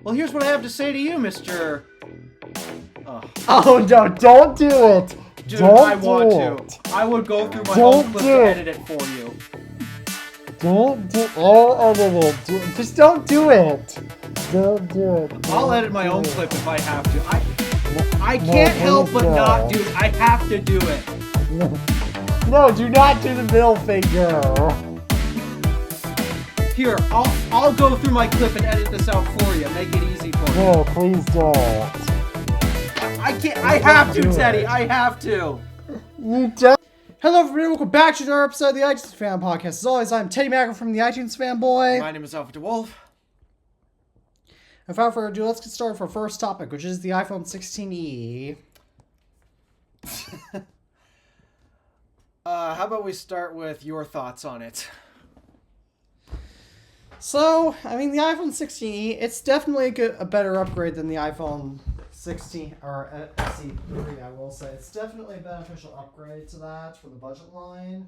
Well, here's what I have to say to you, Mr. Oh no, don't do it! Dude, don't I want it. to. I would go through my Don't whole clip do to it. edit it for you. Don't do it. Just don't do it. Don't do it. I'll edit my own clip if I have to. I can't help but not do it. I have to do it. No, do not do the middle finger. Here, I'll go through my clip and edit this out for you. Make it easy for you. No, please don't. I can't. I have to, Teddy. I have to. You don't. Hello, everybody. Welcome back to another episode of the iTunes Fan Podcast. As always, I'm Teddy Macker from the iTunes Fanboy. My name is Alpha DeWolf. Without further ado, let's get started for our first topic, which is the iPhone 16e. How about we start with your thoughts on it? So, I mean, the iPhone 16e, it's definitely a better upgrade than the iPhone 16 or SE3, I will say. It's definitely a beneficial upgrade to that for the budget line.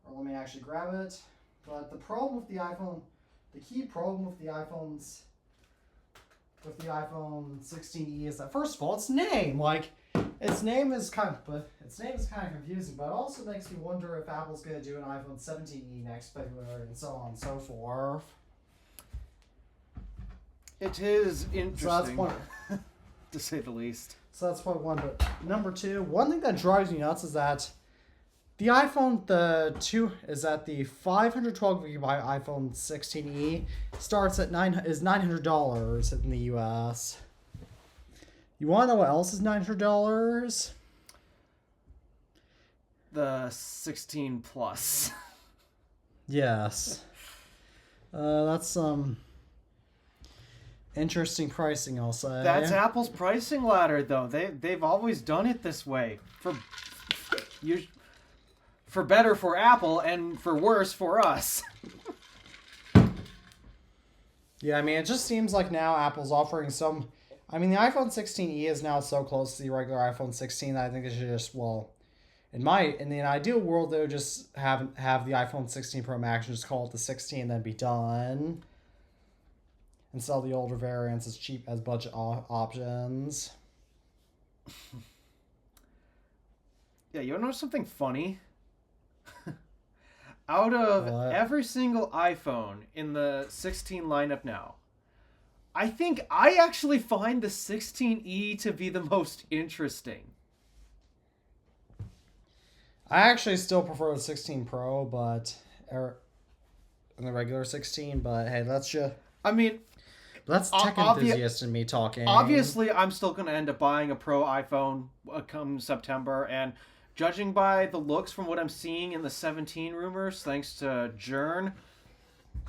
Or let me actually grab it. But the problem with the iPhone, the key problem with the iPhone 16e is that, first of all, its name. Like, its name is kind of confusing, but it also makes me wonder if Apple's going to do an iPhone 17e next February and so on and so forth. It is interesting, So that's point, to say the least. So that's point one. But number two, one thing that drives me nuts is that the iPhone, the 512 gigabyte iPhone 16e starts at $900 in the US. You want to know what else is $900? The 16 Plus. Yes. That's some interesting pricing, I'll say. That's Apple's pricing ladder, though. They've always done it this way. For better for Apple and for worse for us. Yeah, I mean, it just seems like now Apple's offering some... I mean, the iPhone 16e is now so close to the regular iPhone 16 that I think they should just, well... In the ideal world, they would just have the iPhone 16 Pro Max and just call it the 16 and then be done. And sell the older variants as cheap as budget options. Yeah, you know something funny? Out of every single iPhone in the 16 lineup now, I think I actually find the 16e to be the most interesting. I actually still prefer the 16 Pro, and the regular 16. But hey, that's tech enthusiast in me talking. Obviously, I'm still going to end up buying a Pro iPhone come September, and judging by the looks from what I'm seeing in the 17 rumors, thanks to Jern,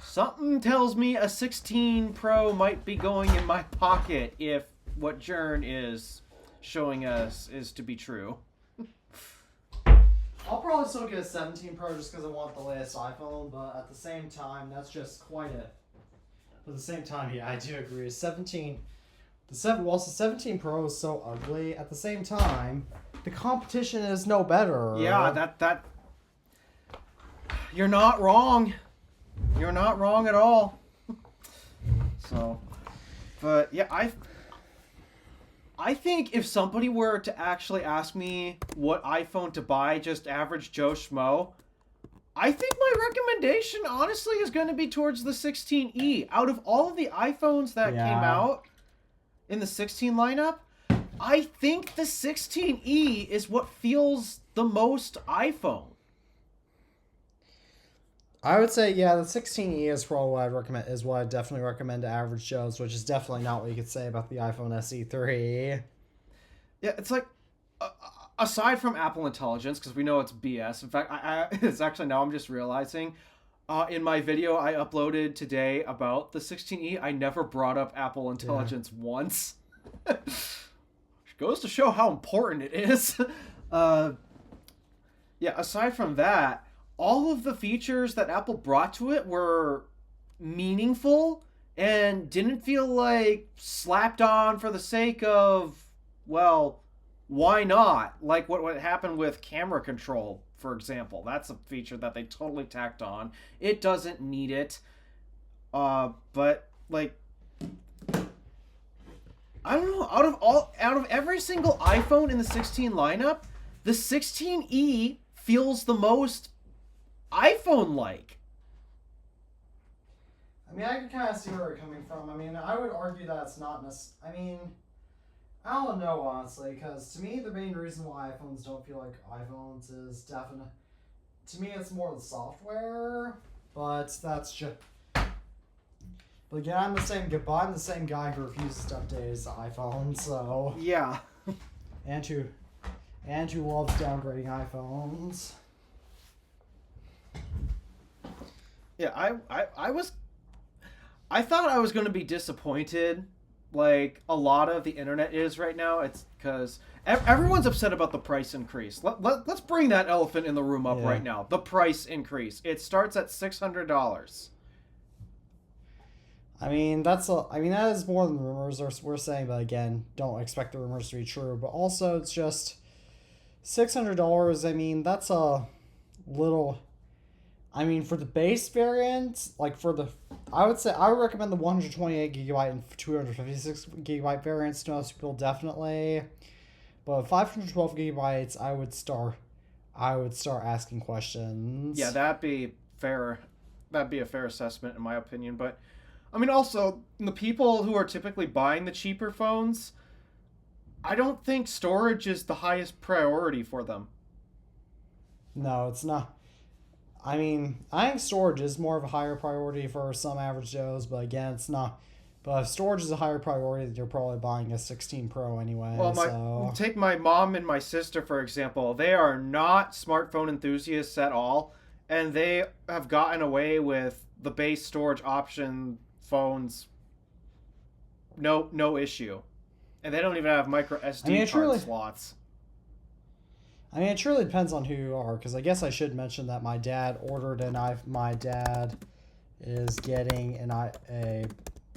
something tells me a 16 Pro might be going in my pocket if what Jern is showing us is to be true. I'll probably still get a 17 Pro just because I want the latest iPhone, but at the same time, that's just quite a... But at the same time, yeah, I do agree. The 17 Pro is so ugly. At the same time, the competition is no better. Yeah, that... You're not wrong. You're not wrong at all. So, but yeah, I think if somebody were to actually ask me what iPhone to buy, just average Joe Schmo, I think my recommendation, honestly, is going to be towards the 16e. Out of all of the iPhones that came out in the 16 lineup, I think the 16e is what feels the most iPhone. I would say, yeah, the 16e is probably what I'd definitely recommend to average Joes, which is definitely not what you could say about the iPhone SE3. Yeah, it's like, aside from Apple Intelligence, because we know it's BS. In fact, it's actually, now I'm just realizing, in my video I uploaded today about the 16e, I never brought up Apple Intelligence once. Which goes to show how important it is. Yeah, aside from that, all of the features that Apple brought to it were meaningful and didn't feel like slapped on for the sake of, well, why not? Like what happened with camera control, for example. That's a feature that they totally tacked on. It doesn't need it. But, like, I don't know. Out of every single iPhone in the 16 lineup, the 16e feels the most iPhone-like. I mean, I can kind of see where you're coming from. I mean, I would argue that it's not I mean, I don't know, honestly, because to me, the main reason why iPhones don't feel like iPhones is definitely... To me, it's more the software, but that's just... But again, I'm the same guy who refuses to update his iPhone, so... Yeah. And who loves downgrading iPhones. Yeah, I thought I was going to be disappointed, like a lot of the internet is right now. It's because everyone's upset about the price increase. Let's bring that elephant in the room up right now. The price increase. It starts at $600. I mean, that is more than rumors we're saying, but again, don't expect the rumors to be true. But also, it's just $600. I mean, that's a little... I mean, for the base variant, like I would recommend the 128 gigabyte and 256 gigabyte variants to most people, definitely. But 512 gigabytes, I would start asking questions. Yeah, that'd be fair. That'd be a fair assessment in my opinion. But I mean, also the people who are typically buying the cheaper phones, I don't think storage is the highest priority for them. No, it's not. I mean, I think storage is more of a higher priority for some average Joes, but again, it's not. But if storage is a higher priority, then you're probably buying a 16 Pro anyway. Well, take my mom and my sister, for example. They are not smartphone enthusiasts at all, and they have gotten away with the base storage option phones no issue. And they don't even have micro SD card slots. I mean, it truly depends on who you are, because I guess I should mention that my dad ordered my dad is getting a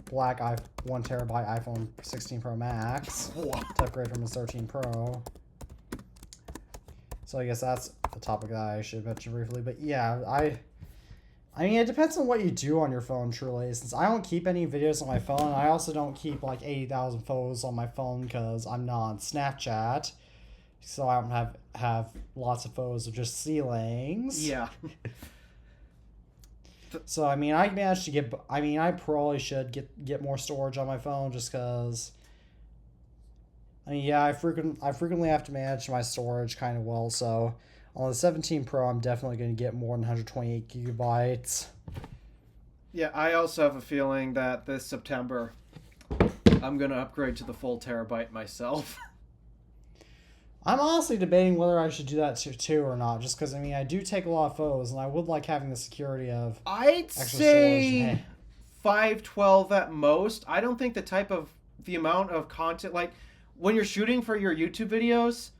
black 1 terabyte iPhone 16 Pro Max to upgrade from his 13 Pro. So I guess that's a topic that I should mention briefly. But yeah, I mean, it depends on what you do on your phone, truly. Since I don't keep any videos on my phone, I also don't keep like 80,000 photos on my phone because I'm not on Snapchat. So I don't have lots of photos of just ceilings. Yeah. So I mean, I managed to get. I mean, I probably should get more storage on my phone just because. I mean, yeah, I frequently have to manage my storage kind of well. So on the 17 Pro, I'm definitely going to get more than 128 gigabytes. Yeah, I also have a feeling that this September I'm going to upgrade to the full terabyte myself. I'm honestly debating whether I should do that too or not, just because, I mean, I do take a lot of photos, and I would like having the security of I'd say 512 at most. I don't think the amount of content, like, when you're shooting for your YouTube videos,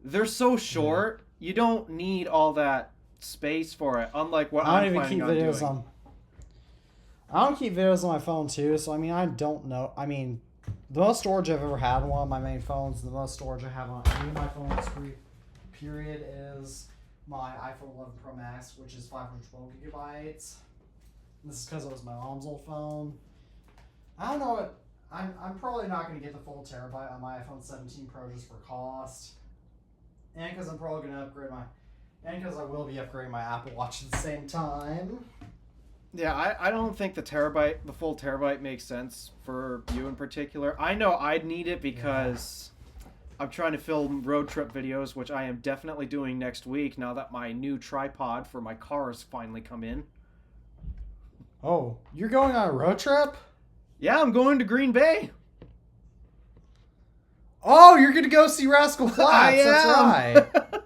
they're so short, you don't need all that space for it, unlike what I'm planning on doing. I don't keep videos on my phone, too, so, I mean, I don't know. I mean... The most storage I've ever had on one of my main phones, the most storage I have on any of my phones, period, is my iPhone 11 Pro Max, which is 512 gigabytes. And this is because it was my mom's old phone. I don't know. I'm probably not going to get the full terabyte on my iPhone 17 Pro just for cost. And because I'm probably going to upgrade and because I will be upgrading my Apple Watch at the same time. Yeah, I don't think the full terabyte makes sense for you in particular. I know I'd need it because I'm trying to film road trip videos, which I am definitely doing next week now that my new tripod for my car has finally come in. Oh, you're going on a road trip? Yeah, I'm going to Green Bay. Oh, you're going to go see Rascal Flatts. I am. That's right.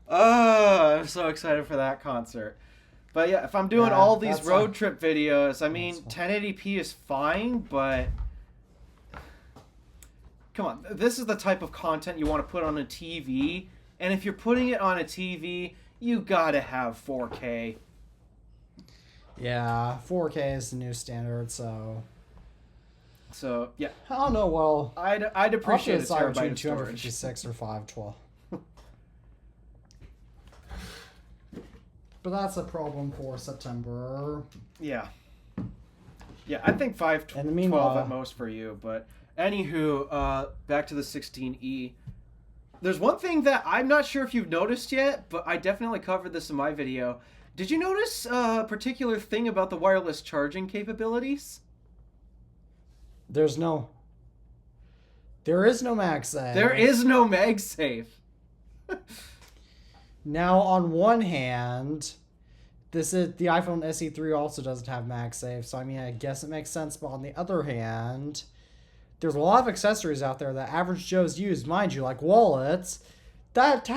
Oh, I'm so excited for that concert. But yeah, if I'm doing all these road trip videos, I mean, 1080p is fine, but come on, this is the type of content you want to put on a TV, and if you're putting it on a TV, you gotta have 4K. Yeah, 4K is the new standard, so yeah. I don't know, well... I'd appreciate a terabyte between of storage. 256 or 512. But that's a problem for September. Yeah. Yeah, I think 5, In the 12 meanwhile, at most for you. But anywho, back to the 16E. There's one thing that I'm not sure if you've noticed yet, but I definitely covered this in my video. Did you notice a particular thing about the wireless charging capabilities? there is no MagSafe. There is no MagSafe. Now, on one hand, this is the iPhone SE3 also doesn't have MagSafe, so I mean, I guess it makes sense. But on the other hand, there's a lot of accessories out there that average Joes use, mind you, like wallets, that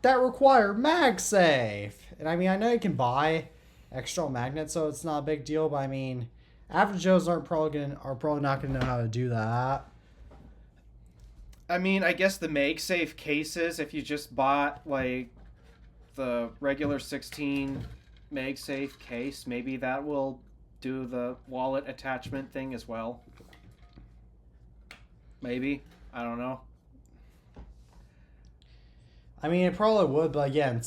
require MagSafe. And I mean, I know you can buy external magnets, so it's not a big deal. But I mean, average Joes are probably not gonna know how to do that. I mean, I guess the MagSafe cases, if you just bought like the regular 16 MagSafe case, maybe that will do the wallet attachment thing as well. Maybe. I don't know. I mean, it probably would, but again,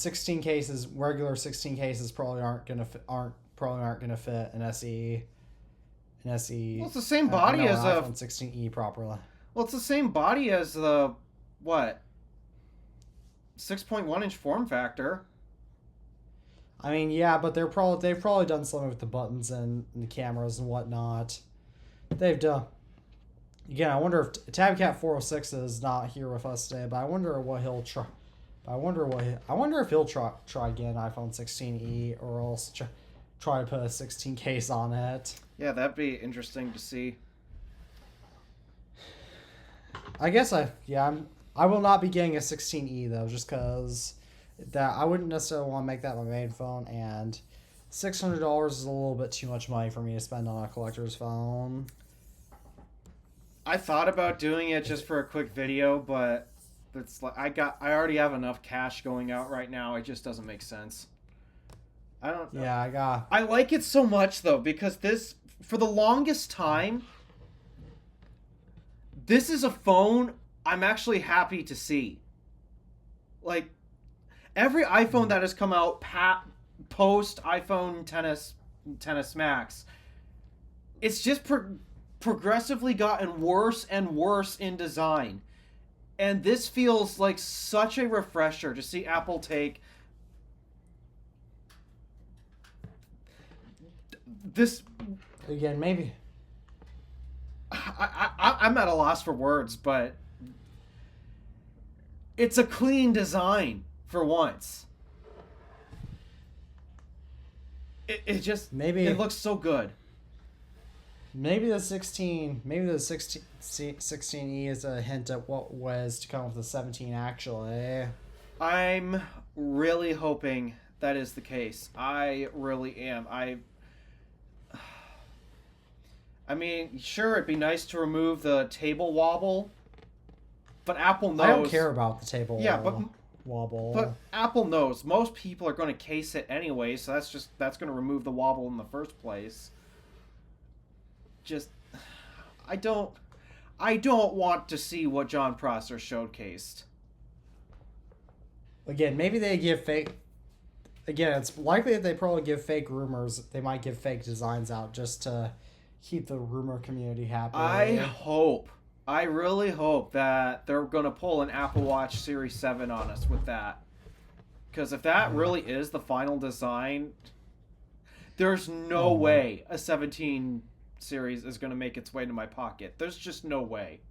regular 16 cases probably aren't gonna fit an SE. Well, it's the same body as an iPhone 16e properly. Well, it's the same body as the what? 6.1-inch form factor. I mean, yeah, but they've probably done something with the buttons and the cameras and whatnot. They've done. Again, I wonder if Tabcat 406 is not here with us today, but I wonder what he'll try. I wonder if he'll try again iPhone 16e or else try to put a 16 case on it. Yeah, that'd be interesting to see. I guess I will not be getting a 16e though, just because that I wouldn't necessarily want to make that my main phone, and $600 is a little bit too much money for me to spend on a collector's phone. I thought about doing it just for a quick video, but it's like I already have enough cash going out right now. It just doesn't make sense. I don't know. Yeah, I like it so much though, because this, for the longest time, this is a phone I'm actually happy to see. Like, every iPhone that has come out post iPhone XS Max, it's just progressively gotten worse and worse in design. And this feels like such a refresher to see Apple take this. again, maybe. I'm at a loss for words, but it's a clean design for once. It just it looks so good. Maybe the 16e is a hint at what was to come with the 17 actually. I'm really hoping that is the case. I really am. I mean, sure, it'd be nice to remove the table wobble, but Apple knows. I don't care about the table wobble. But Apple knows most people are going to case it anyway, so that's going to remove the wobble in the first place. I don't want to see what John Prosser showcased. Again, maybe they give fake. Again, it's likely that they probably give fake rumors. They might give fake designs out just to keep the rumor community happy. I really hope that they're going to pull an Apple Watch Series 7 on us with that. Because if that really is the final design, there's no way a 17 series is going to make its way to my pocket. There's just no way.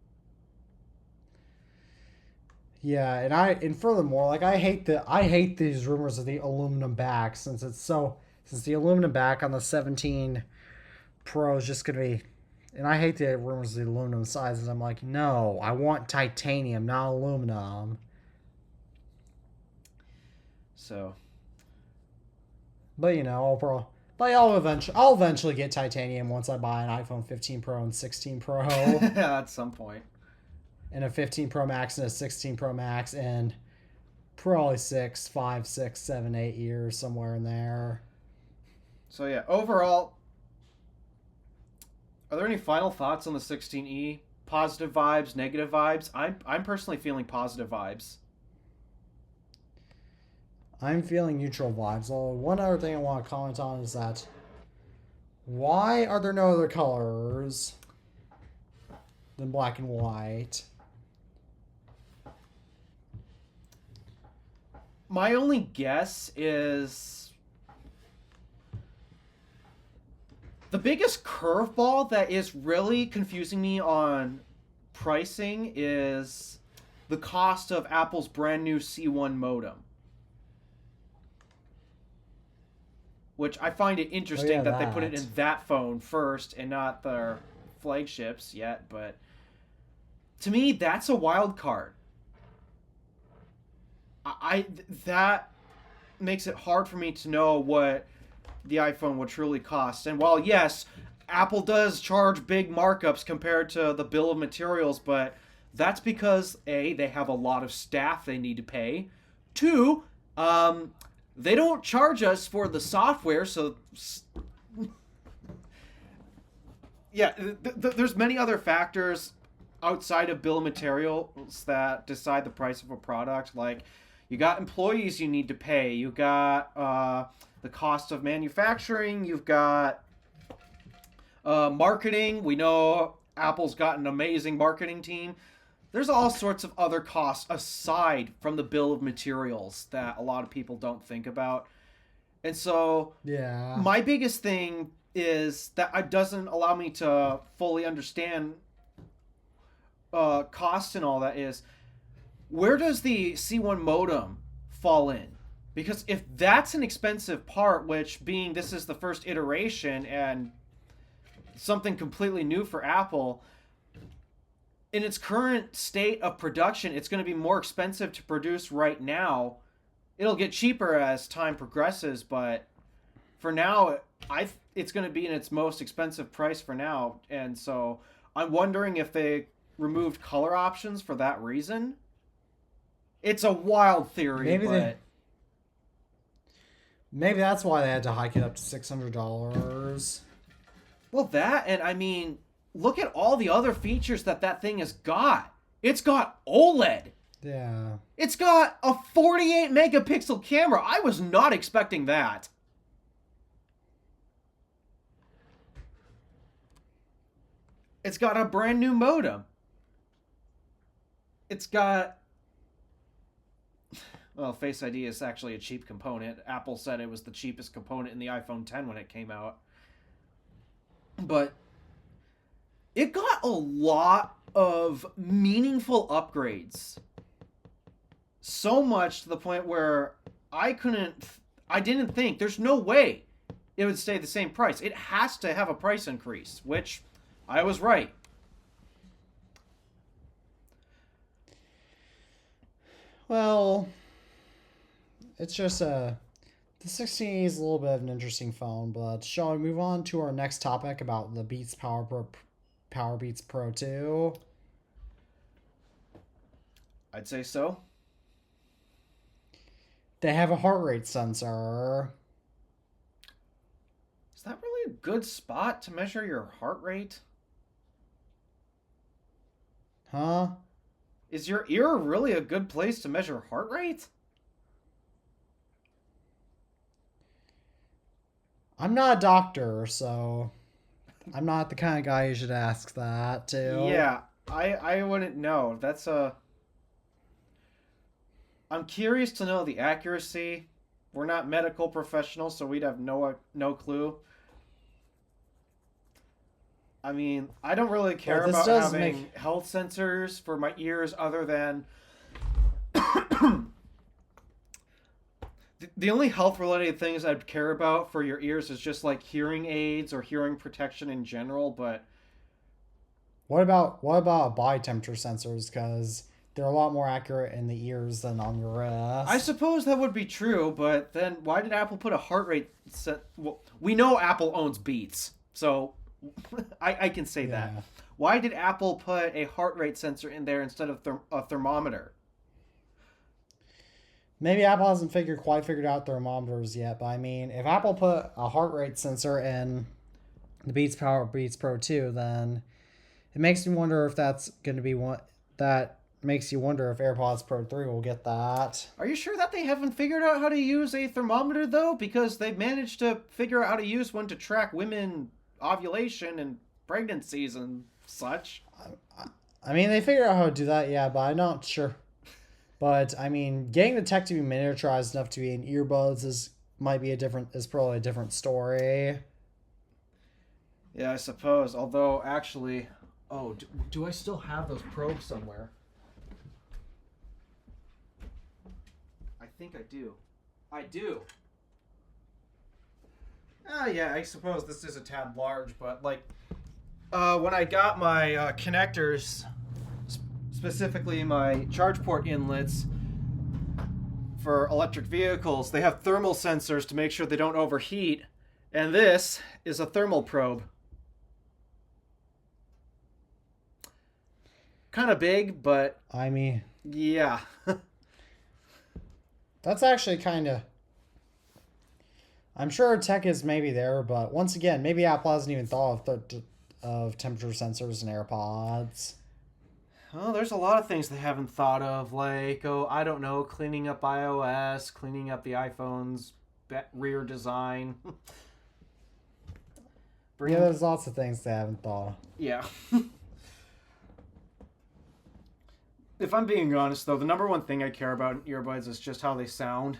Yeah, and furthermore, like I hate these rumors of the aluminum back since the aluminum back on the 17 Pro is just gonna be, and I hate the rumors of the aluminum sizes. I'm like, no, I want titanium, not aluminum. So, but you know, I'll eventually get titanium once I buy an iPhone 15 Pro and 16 Pro. At some point. And a 15 Pro Max and a 16 Pro Max in probably 5, 6, 7, 8 years, somewhere in there. So yeah, overall, are there any final thoughts on the 16E? Positive vibes, negative vibes? I'm personally feeling positive vibes. I'm feeling neutral vibes. Well, one other thing I want to comment on is that Why are there no other colors than black and white? My only guess is the biggest curveball that is really confusing me on pricing is the cost of Apple's brand new C1 modem. Which I find it interesting that they put it in that phone first and not their flagships yet, but to me that's a wild card. That makes it hard for me to know what the iPhone would truly cost. And while yes, Apple does charge big markups compared to the bill of materials, but that's because A, they have a lot of staff they need to pay. Two, they don't charge us for the software, so yeah, there's many other factors outside of bill of materials that decide the price of a product. Like, you got employees you need to pay, you got the cost of manufacturing, you've got marketing. We know Apple's got an amazing marketing team. There's all sorts of other costs aside from the bill of materials that a lot of people don't think about. And so Yeah. my biggest thing is that it doesn't allow me to fully understand costs and all that is, where does the C1 modem fall in? Because if that's an expensive part, which being this is the first iteration and something completely new for Apple, in its current state of production, it's going to be more expensive to produce right now. It'll get cheaper as time progresses, but for now, it's going to be in its most expensive price for now. And so I'm wondering if they removed color options for that reason. It's a wild theory, Maybe that's why they had to hike it up to $600. Well, that, and I mean, look at all the other features that thing has got. It's got OLED. Yeah. It's got a 48 megapixel camera. I was not expecting that. It's got a brand new modem. It's got... Well, Face ID is actually a cheap component. Apple said it was the cheapest component in the iPhone X when it came out. But it got a lot of meaningful upgrades. So much to the point where I didn't think, there's no way it would stay the same price. It has to have a price increase, which I was right. Well, it's just the 16 is a little bit of an interesting phone, but shall we move on to our next topic about the Beats Power Beats Pro 2? I'd say so. They have a heart rate sensor. Is that really a good spot to measure your heart rate? Huh? Is your ear really a good place to measure heart rate? I'm not a doctor, so I'm not the kind of guy you should ask that to. Yeah, I wouldn't know. I'm curious to know the accuracy. We're not medical professionals, so we'd have no clue. I mean, I don't really care about having health sensors for my ears other than... The only health-related things I'd care about for your ears is just like hearing aids or hearing protection in general, but... What about body temperature sensors? Because they're a lot more accurate in the ears than on your wrist. I suppose that would be true, but then why did Apple put a heart rate set? Well, we know Apple owns Beats, so I can say that. Why did Apple put a heart rate sensor in there instead of a thermometer? Maybe Apple hasn't quite figured out thermometers yet, but I mean, if Apple put a heart rate sensor in the Beats Pro 2, then it makes me wonder if that's going to be one that makes you wonder if AirPods Pro 3 will get that. Are you sure that they haven't figured out how to use a thermometer, though? Because they've managed to figure out how to use one to track women ovulation and pregnancies and such. I mean, they figured out how to do that, yeah, but I'm not sure. But I mean, getting the tech to be miniaturized enough to be in earbuds is probably a different story. Yeah, I suppose. Although, actually, oh, do I still have those probes somewhere? I think I do. I do. Yeah, I suppose this is a tad large, but like, when I got my connectors, specifically my charge port inlets for electric vehicles, they have thermal sensors to make sure they don't overheat, and this is a thermal probe. Kind of big, but I mean, yeah. that's actually kind of. I'm sure tech is maybe there, but once again, maybe Apple hasn't even thought of temperature sensors in AirPods. Well, there's a lot of things they haven't thought of, like, oh, I don't know, cleaning up iOS, cleaning up the iPhone's rear design. Yeah, there's lots of things they haven't thought of. Yeah. If I'm being honest, though, the number one thing I care about in earbuds is just how they sound.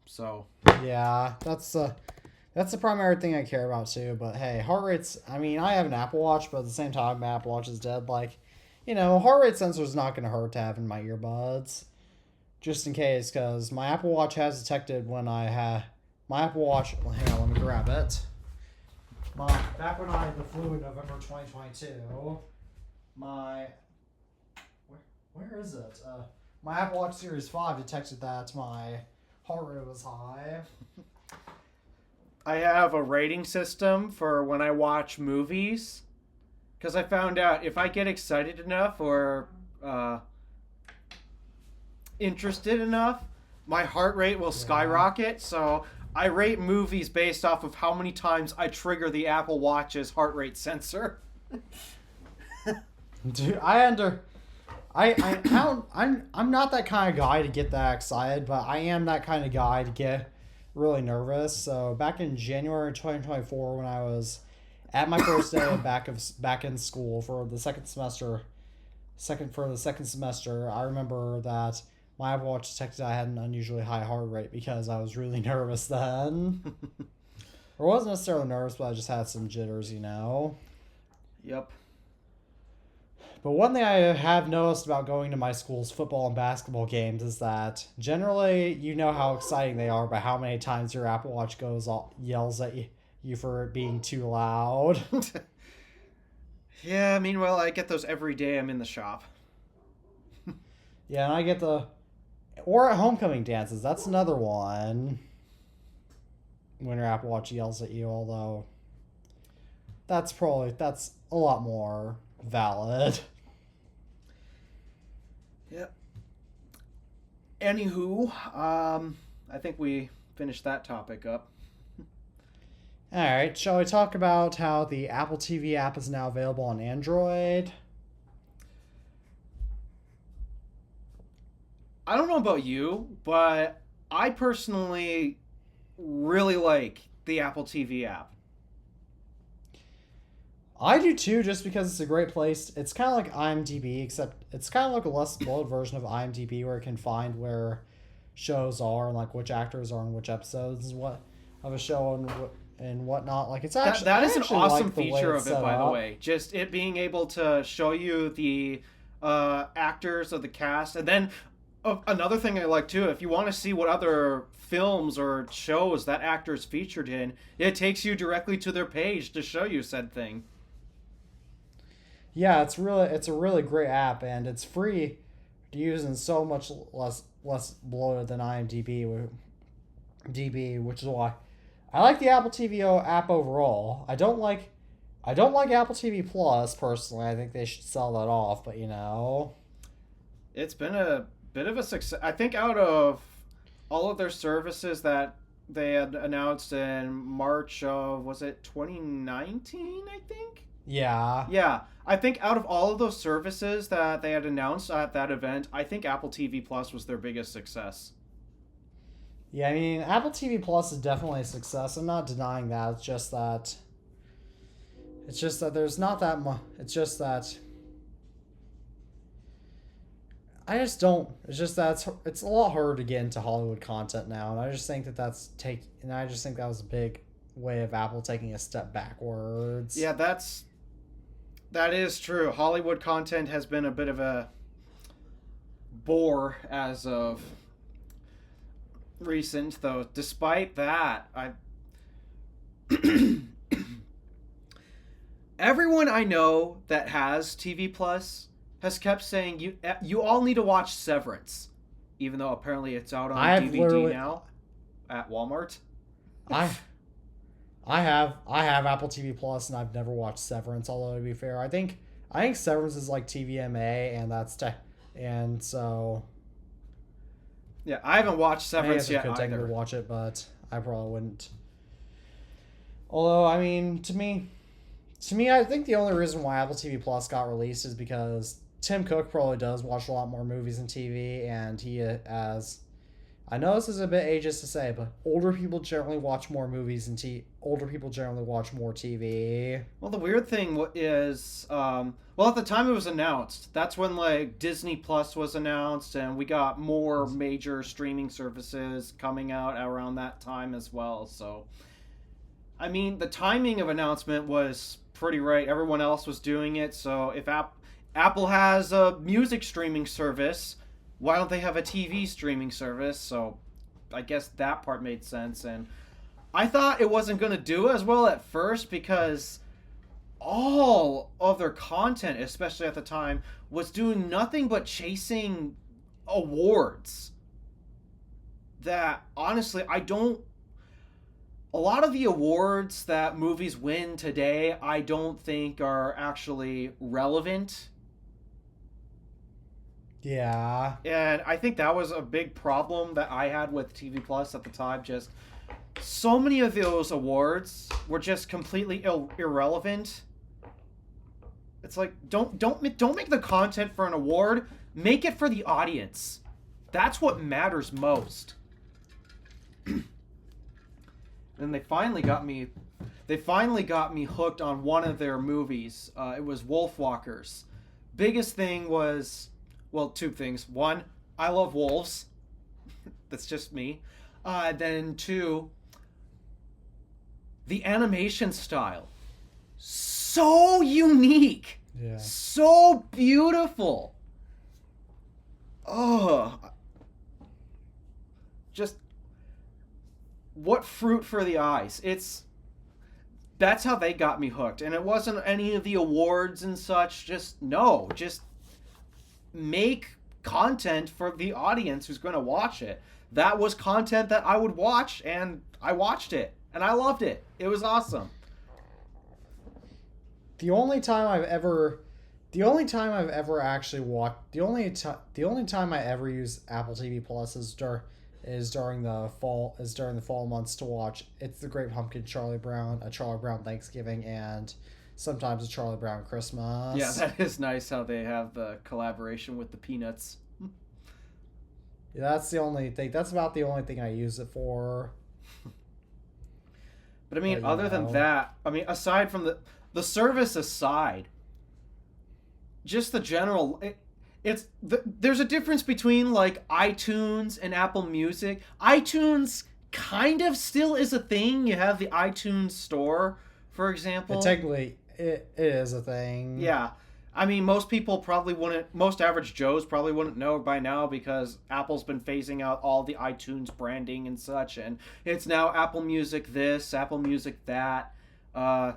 So. Yeah, that's the primary thing I care about too. But hey, heart rates. I mean, I have an Apple Watch, but at the same time, my Apple Watch is dead. Like, heart rate sensor is not going to hurt to have in my earbuds, just in case, because my Apple Watch has detected when I had my Apple Watch. Well, hang on, let me grab it. Back when I had the flu in November 2022, where is it? My Apple Watch Series 5 detected that my heart rate was high. I have a rating system for when I watch movies, because I found out if I get excited enough or interested enough, my heart rate will skyrocket. So I rate movies based off of how many times I trigger the Apple Watch's heart rate sensor. Dude, I'm not that kind of guy to get that excited, but I am that kind of guy to get really nervous. So back in January 2024, when I was at my first day back in school for the second semester, I remember that my Apple Watch detected I had an unusually high heart rate because I was really nervous then. I wasn't necessarily nervous, but I just had some jitters, Yep. But one thing I have noticed about going to my school's football and basketball games is that generally you know how exciting they are by how many times your Apple Watch yells at you for it being too loud. Yeah, meanwhile, I get those every day I'm in the shop. Yeah, and I get or at homecoming dances. That's another one. When your Apple Watch yells at you, although that's a lot more valid. Yep. Anywho, I think we finished that topic up. Alright, shall we talk about how the Apple TV app is now available on Android? I don't know about you, but I personally really like the Apple TV app. I do too, just because it's a great place. It's kind of like IMDb, except it's kind of like a less bloated version of IMDb, where it can find where shows are and like which actors are in which episodes of a show and whatnot. Like it's actually that is an awesome like feature of it, by the way. Just it being able to show you the actors of the cast, and then another thing I like too, if you want to see what other films or shows that actor's featured in, it takes you directly to their page to show you said thing. Yeah, it's a really great app, and it's free to use and so much less bloated than IMDb, which is why I like the Apple TV app overall. I don't like Apple TV Plus personally. I think they should sell that off, but It's been a bit of a success. I think out of all of their services that they had announced in March of, was it 2019, I think? Yeah. Yeah. I think out of all of those services that they had announced at that event, I think Apple TV Plus was their biggest success. Yeah, I mean, Apple TV Plus is definitely a success. I'm not denying that. It's just that It's just that there's not that much. It's just that I just don't. It's just that it's a lot harder to get into Hollywood content now, and I just think and I just think that was a big way of Apple taking a step backwards. Yeah, that is true. Hollywood content has been a bit of a bore as of recent, though. Despite that, everyone I know that has TV Plus has kept saying you all need to watch Severance, even though apparently it's out on DVD now at Walmart. I have Apple TV Plus and I've never watched Severance. Although to be fair, I think Severance is like TVMA, and so yeah, I haven't watched Severance yet could either. To watch it, but I probably wouldn't. Although I mean, to me, I think the only reason why Apple TV Plus got released is because Tim Cook probably does watch a lot more movies and TV, and I know this is a bit ageist to say, but older people generally watch more movies and older people generally watch more TV. Well, the weird thing is, at the time it was announced, that's when like Disney Plus was announced, and we got more major streaming services coming out around that time as well. So, I mean, the timing of announcement was pretty right. Everyone else was doing it, so if Apple has a music streaming service, why don't they have a TV streaming service? So I guess that part made sense. And I thought it wasn't going to do as well at first because all of their content, especially at the time, was doing nothing but chasing awards that, honestly, a lot of the awards that movies win today, I don't think are actually relevant. Yeah. And I think that was a big problem that I had with TV Plus at the time. Just so many of those awards were just completely irrelevant. It's like don't make the content for an award. Make it for the audience. That's what matters most. And they finally got me hooked on one of their movies. It was Wolfwalkers. Biggest thing was, well, two things. One, I love wolves. That's just me. Then two, the animation style. So unique. Yeah. So beautiful. Oh. Just what fruit for the eyes. That's how they got me hooked. And it wasn't any of the awards and such. Just make content for the audience who's going to watch it. That was content that I would watch, and I watched it, and I loved it. It was awesome. The only time I ever use Apple TV Plus is during the fall months to watch It's the Great Pumpkin, Charlie Brown, a Charlie Brown Thanksgiving, and sometimes a Charlie Brown Christmas. Yeah, that is nice how they have the collaboration with the Peanuts. Yeah, that's about the only thing I use it for. But I mean, other than that, I mean, aside from the service aside, just the general, there's a difference between like iTunes and Apple Music. iTunes kind of still is a thing. You have the iTunes store, for example. Technically, it is a thing. Yeah. I mean, most average Joes probably wouldn't know by now because Apple's been phasing out all the iTunes branding and such, and it's now Apple Music this, Apple Music that. Yeah.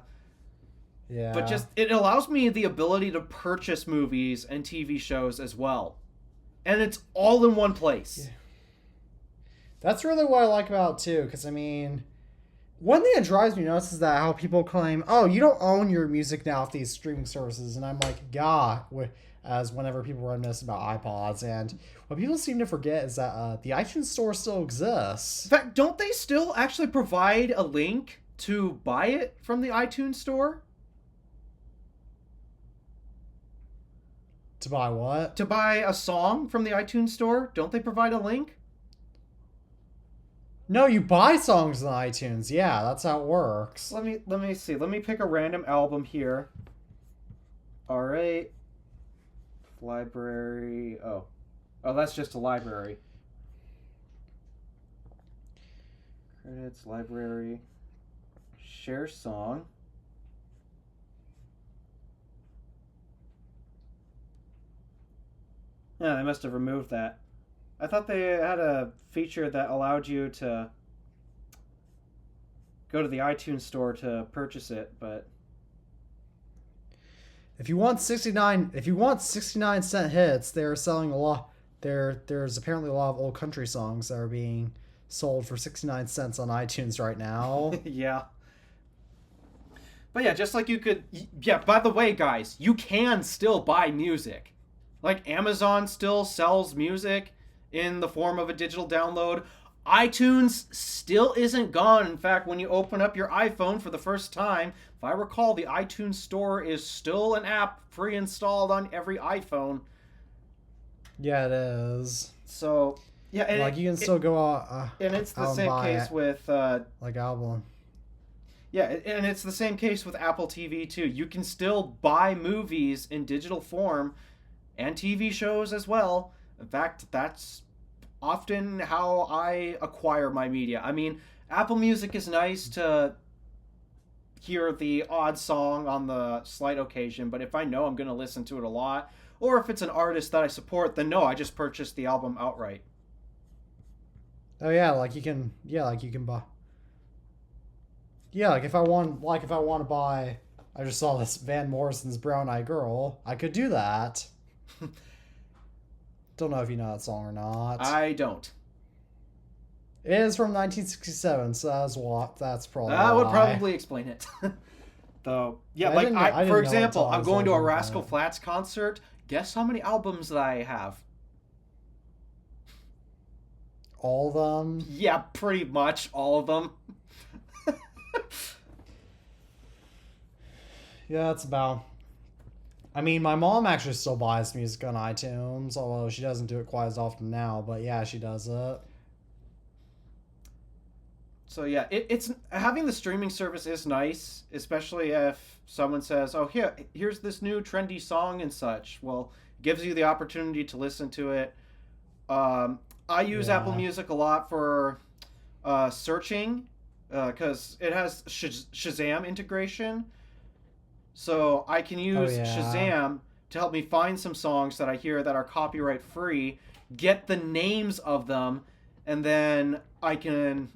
But just, it allows me the ability to purchase movies and TV shows as well. And it's all in one place. Yeah. That's really what I like about it too, because I mean, one thing that drives me nuts is that how people claim, oh, you don't own your music now with these streaming services. And I'm like, God, as whenever people reminisce about iPods. And what people seem to forget is that the iTunes store still exists. In fact, don't they still actually provide a link to buy it from the iTunes store? To buy what? To buy a song from the iTunes store? Don't they provide a link? No, you buy songs on iTunes. Yeah, that's how it works. Let me see. Let me pick a random album here. All right. Library. Oh, that's just a library. Credits, library, share song. Yeah, they must have removed that. I thought they had a feature that allowed you to go to the iTunes store to purchase it, but If you want 69 cent hits, they're selling a lot. There's apparently a lot of old country songs that are being sold for 69 cents on iTunes right now. yeah. But yeah, just like you could. Yeah, by the way, guys, you can still buy music. Like Amazon still sells music in the form of a digital download. iTunes still isn't gone. In fact, when you open up your iPhone for the first time, if I recall, the iTunes Store is still an app pre-installed on every iPhone. Yeah, it is. So, yeah, and like you can still go and it's the out and same buy case it, with like album. yeah, and it's the same case with Apple TV too. You can still buy movies in digital form and TV shows as well. In fact, that's often how I acquire my media. I mean, Apple Music is nice to hear the odd song on the slight occasion, but if I know I'm going to listen to it a lot, or if it's an artist that I support, then no, I just purchase the album outright. Oh yeah, like you can buy. Yeah, like if I want to buy, I just saw this Van Morrison's Brown Eyed Girl. I could do that. Don't know if you know that song or not. I don't. It is from 1967, so that's probably That would why. probably explain it. Though, yeah, I didn't know for example, until I I'm was going to a looking at Rascal it. Flatts concert. Guess how many albums that I have? All of them. Yeah, pretty much all of them. Yeah, that's about. I mean, my mom actually still buys music on iTunes, although she doesn't do it quite as often now. But yeah, she does it. So yeah, it's having the streaming service is nice, especially if someone says, "Oh, here's this new trendy song and such." Well, it gives you the opportunity to listen to it. I use Apple Yeah. Music a lot for searching because it has Shazam integration, so I can use yeah. Shazam to help me find some songs that I hear that are copyright free, get the names of them, and then I can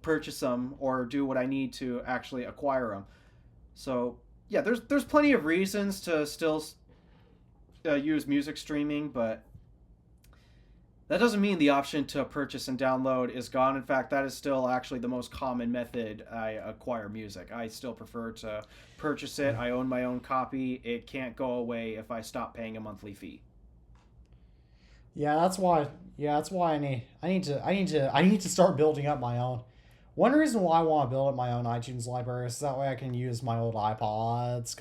purchase them or do what I need to actually acquire them. So yeah, there's plenty of reasons to still use music streaming, but that doesn't mean the option to purchase and download is gone. In fact, that is still actually the most common method I acquire music. I still prefer to purchase it. I own my own copy. It can't go away if I stop paying a monthly fee. Yeah, that's why. Yeah, that's why I need to start building up my own. One reason why I want to build up my own iTunes library is that way I can use my old iPods,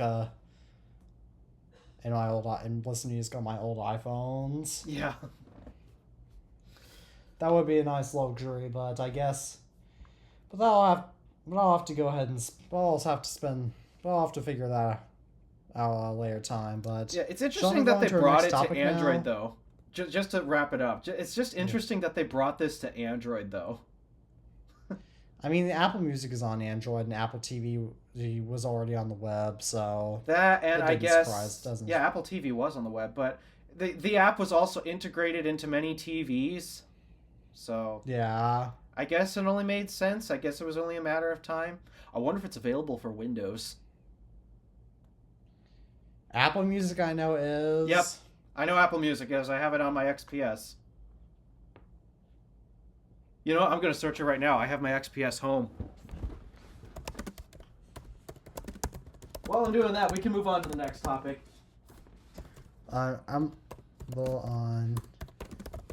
and listen to music on my old iPhones. Yeah. That would be a nice luxury, but I guess, but I'll have to go ahead and I'll have to figure that out at a later time. But Yeah, it's shall interesting we go that they into our brought next it to topic Android now? though. Just to wrap it up, it's just interesting that they brought this to Android though. I mean, the Apple Music is on Android, and Apple TV was already on the web, so That and it I didn't guess surprise, doesn't yeah, Apple TV was on the web, but the app was also integrated into many TVs. So yeah. I guess it only made sense. I guess it was only a matter of time. I wonder if it's available for Windows. Apple Music, I know is. Yep. I know Apple Music is. I have it on my XPS. You know what? I'm going to search it right now. I have my XPS home. While I'm doing that, we can move on to the next topic. I'm on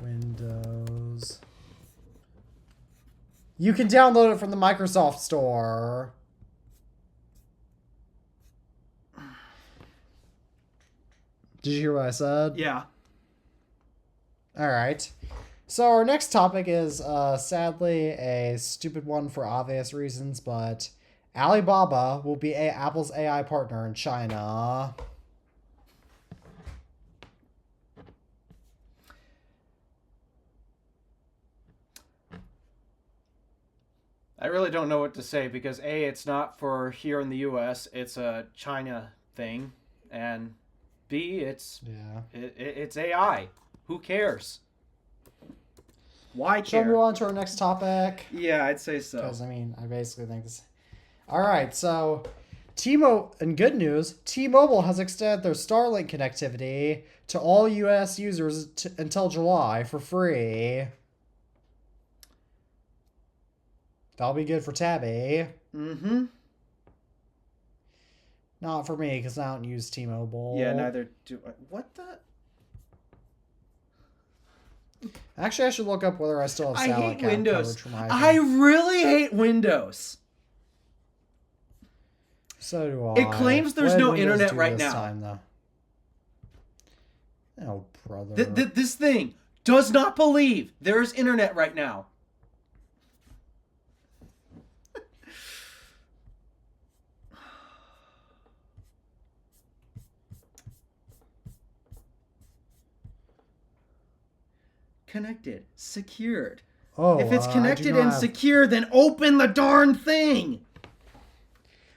Windows. You can download it from the Microsoft Store. Did you hear what I said? Yeah. All right. So our next topic is sadly a stupid one for obvious reasons, but Alibaba will be Apple's AI partner in China. I really don't know what to say because A, it's not for here in the U.S. It's a China thing, and B, it's it's AI. Who cares? Why Shall we care? move on to our next topic? Yeah, I'd say so. Because, I mean, I basically think this... Alright, so... in good news, T-Mobile has extended their Starlink connectivity to all U.S. users until July for free. That'll be good for Tabby. Mm-hmm. Not for me, because I don't use T-Mobile. Yeah, neither do I. What the? Actually, I should look up whether I still have satellite coverage for my I iPhone. really hate Windows. So do I. It claims there's What did no Windows internet do right this now. Time, though? Oh, brother. This thing does not believe there's internet right now. Connected, secured. Oh, if it's I do connected not and have... secure, then open the darn thing.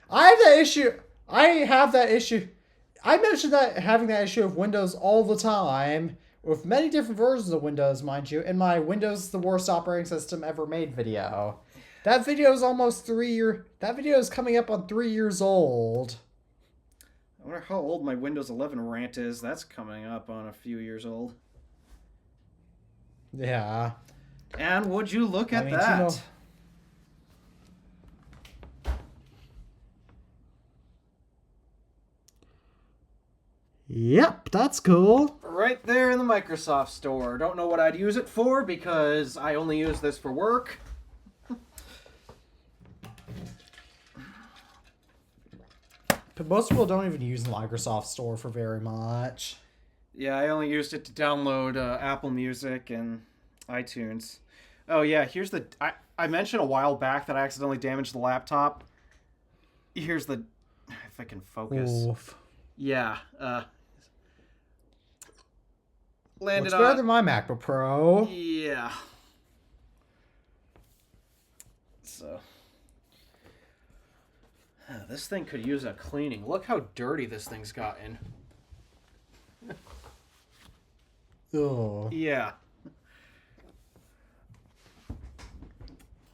I have that issue. I have that issue. I mentioned that having that issue of Windows all the time, with many different versions of Windows, mind you, in my Windows the worst operating system ever made video. That video is almost 3 year. That video is coming up on 3 years old. I wonder how old my Windows 11 rant is. That's coming up on a few years old. Yeah. And would you look at that? Yep, that's cool. Right there in the Microsoft Store. Don't know what I'd use it for because I only use this for work. But most people don't even use the Microsoft Store for very much. Yeah, I only used it to download Apple Music and iTunes. Oh yeah, here's the... I mentioned a while back that I accidentally damaged the laptop. Here's the... If I can focus. Oof. Yeah. Landed Looks better than my MacBook Pro. Yeah. So... this thing could use a cleaning. Look how dirty this thing's gotten. Oh. Yeah.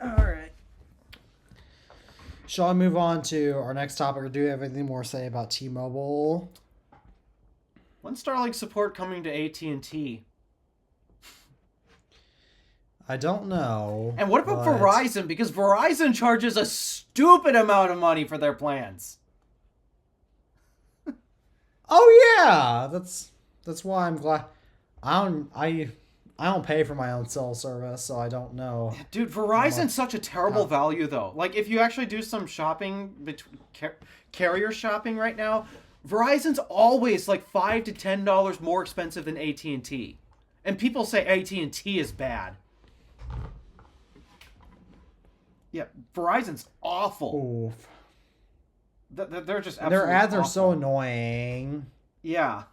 Alright. Shall I move on to our next topic, or do you have anything more to say about T-Mobile? When's Starlink support coming to AT&T? I don't know. And what about Verizon? Because Verizon charges a stupid amount of money for their plans. Oh yeah, that's why I'm glad. I don't pay for my own cell service, so I don't know. Dude, Verizon's such a terrible value, though. Like, if you actually do some shopping, between carrier shopping right now, Verizon's always like $5 to $10 more expensive than AT&T. And people say AT&T is bad. Yeah, Verizon's awful. Oof. They're just absolutely Their ads are awful. so annoying. Yeah.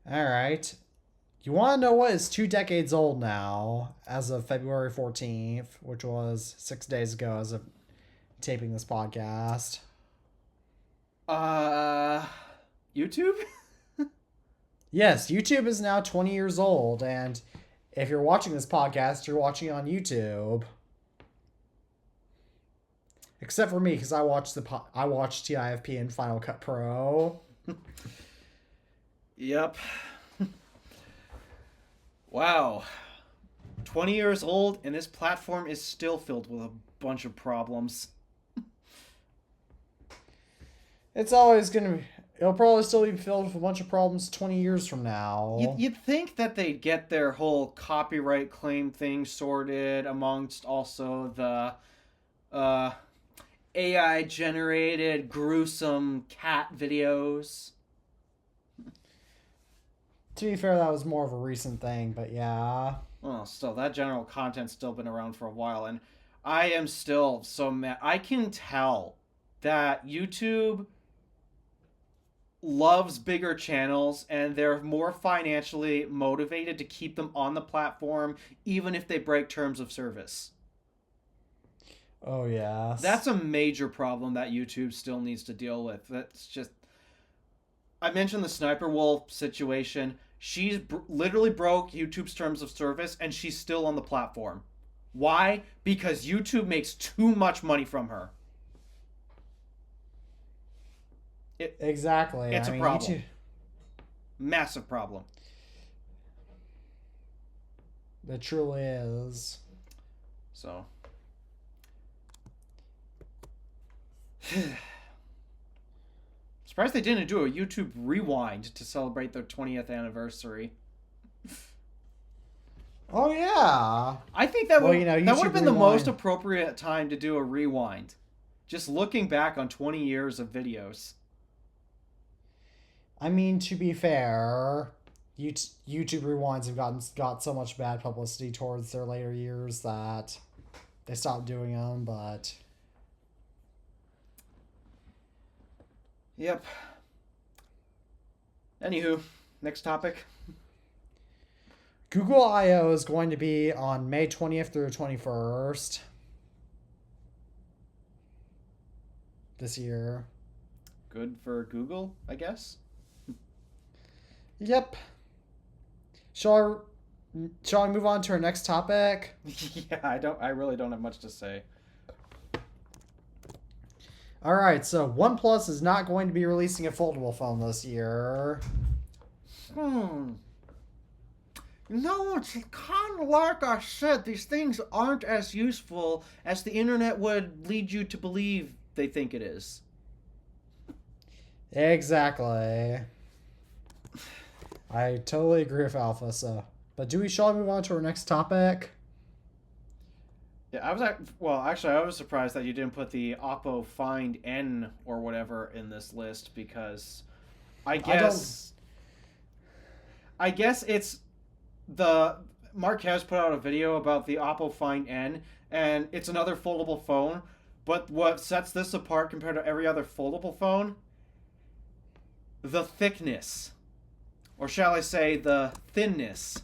All right. You want to know what is 2 decades old now, as of February 14th, which was 6 days ago as of taping this podcast? YouTube? Yes, YouTube is now 20 years old, and if you're watching this podcast, you're watching it on YouTube. Except for me, because I watched TIFP and Final Cut Pro. Yep. Wow. 20 years old, and this platform is still filled with a bunch of problems. It's always going to be... It'll probably still be filled with a bunch of problems 20 years from now. You'd think that they'd get their whole copyright claim thing sorted amongst also the AI-generated gruesome cat videos. To be fair, that was more of a recent thing, but yeah. Well, still, that general content's still been around for a while, and I am still so mad. I can tell that YouTube loves bigger channels, and they're more financially motivated to keep them on the platform, even if they break terms of service. Oh, yeah. That's a major problem that YouTube still needs to deal with. That's just... I mentioned the Sniper Wolf situation. She's literally broke YouTube's terms of service, and she's still on the platform. Why? Because YouTube makes too much money from her. Exactly. It's a problem. YouTube... Massive problem. It truly is. So... Surprised they didn't do a YouTube rewind to celebrate their 20th anniversary. Oh yeah. I think that would that would have been the most appropriate time to do a rewind. Just looking back on 20 years of videos. I mean, to be fair, YouTube rewinds have got so much bad publicity towards their later years that they stopped doing them, but... Yep. Anywho, next topic. Google I/O is going to be on May 20th through 21st. This year. Good for Google, I guess. Yep. Shall I move on to our next topic? Yeah, I really don't have much to say. All right, so OnePlus is not going to be releasing a foldable phone this year. No, it's kind of like I said. These things aren't as useful as the internet would lead you to believe they think it is. Actually. I totally agree with Alpha, so... But shall we move on to our next topic? Yeah, I was surprised that you didn't put the Oppo Find N or whatever in this list, because I guess it's the Marquez put out a video about the Oppo Find N, and it's another foldable phone, but what sets this apart compared to every other foldable phone? The thickness. Or shall I say the thinness.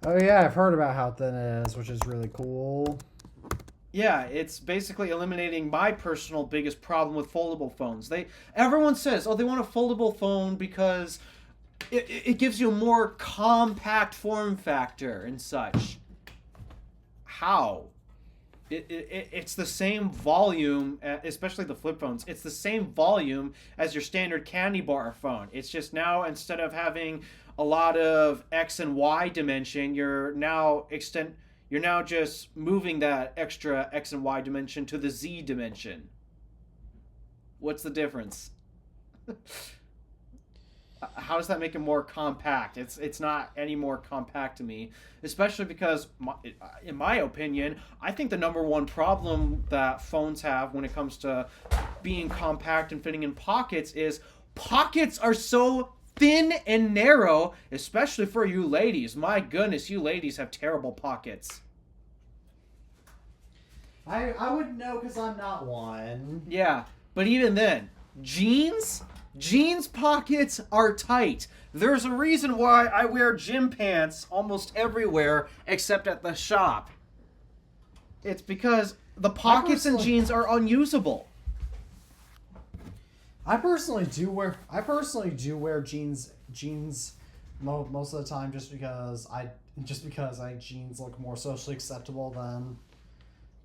Oh yeah, I've heard about how thin it is, which is really cool. Yeah, it's basically eliminating my personal biggest problem with foldable phones. Everyone says, oh, they want a foldable phone because it gives you a more compact form factor and such. How? It's the same volume, especially the flip phones. It's the same volume as your standard candy bar phone. It's just now, instead of having a lot of X and Y dimension, you're now just moving that extra X and Y dimension to the Z dimension. What's the difference? How does that make it more compact? It's not any more compact to me, especially because, in my opinion, I think the number one problem that phones have when it comes to being compact and fitting in pockets is pockets are so thin and narrow, especially for you ladies. My goodness, you ladies have terrible pockets. I wouldn't know because I'm not one. Yeah, but even then, jeans pockets are tight. There's a reason why I wear gym pants almost everywhere except at the shop. It's because the pockets in jeans are unusable. I personally do wear jeans most of the time just because I think jeans look more socially acceptable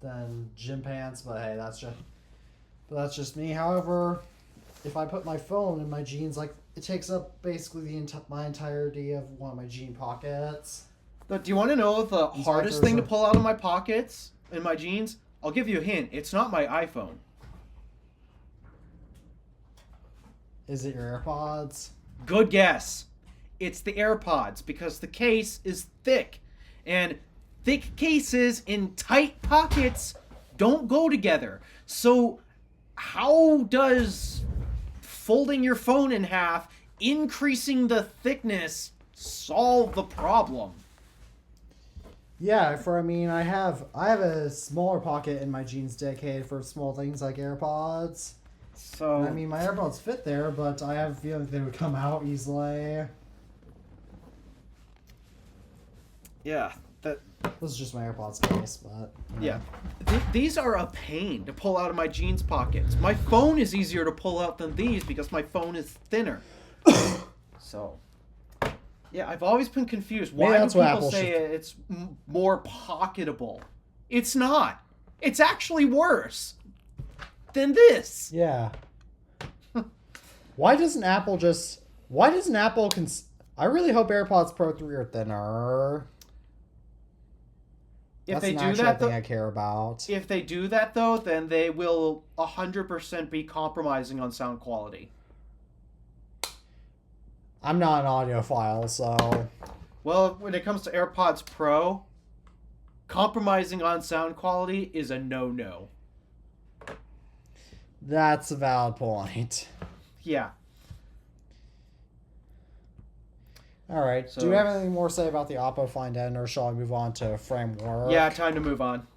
than gym pants, but hey, that's just me. However, if I put my phone in my jeans, like, it takes up basically my entirety of one of my jean pockets. But do you want to know the hardest thing to pull out of my pockets in my jeans? I'll give you a hint. It's not my iPhone. Is it your AirPods? Good guess. It's the AirPods, because the case is thick. And thick cases in tight pockets don't go together. So how does folding your phone in half increasing the thickness solve the problem? Yeah, I have a smaller pocket in my jeans dedicated for small things like AirPods. So I mean, my AirPods fit there, but I have a feeling they would come out easily. yeah, that This is just my AirPods case, but yeah. These are a pain to pull out of my jeans pockets. My phone is easier to pull out than these because my phone is thinner. So, yeah, I've always been confused. Why do people say it's more pocketable? It's not. It's actually worse than this. Yeah. Why doesn't Apple I really hope AirPods Pro 3 are thinner. If That's they an do actual that, thing I care about. if they do that though, then they will 100% be compromising on sound quality. I'm not an audiophile, so Well, when it comes to AirPods Pro, compromising on sound quality is a no-no. that's a valid point. Yeah. All right. So, do you have anything more to say about the Oppo Find N, or shall I move on to Framework? yeah, time to move on.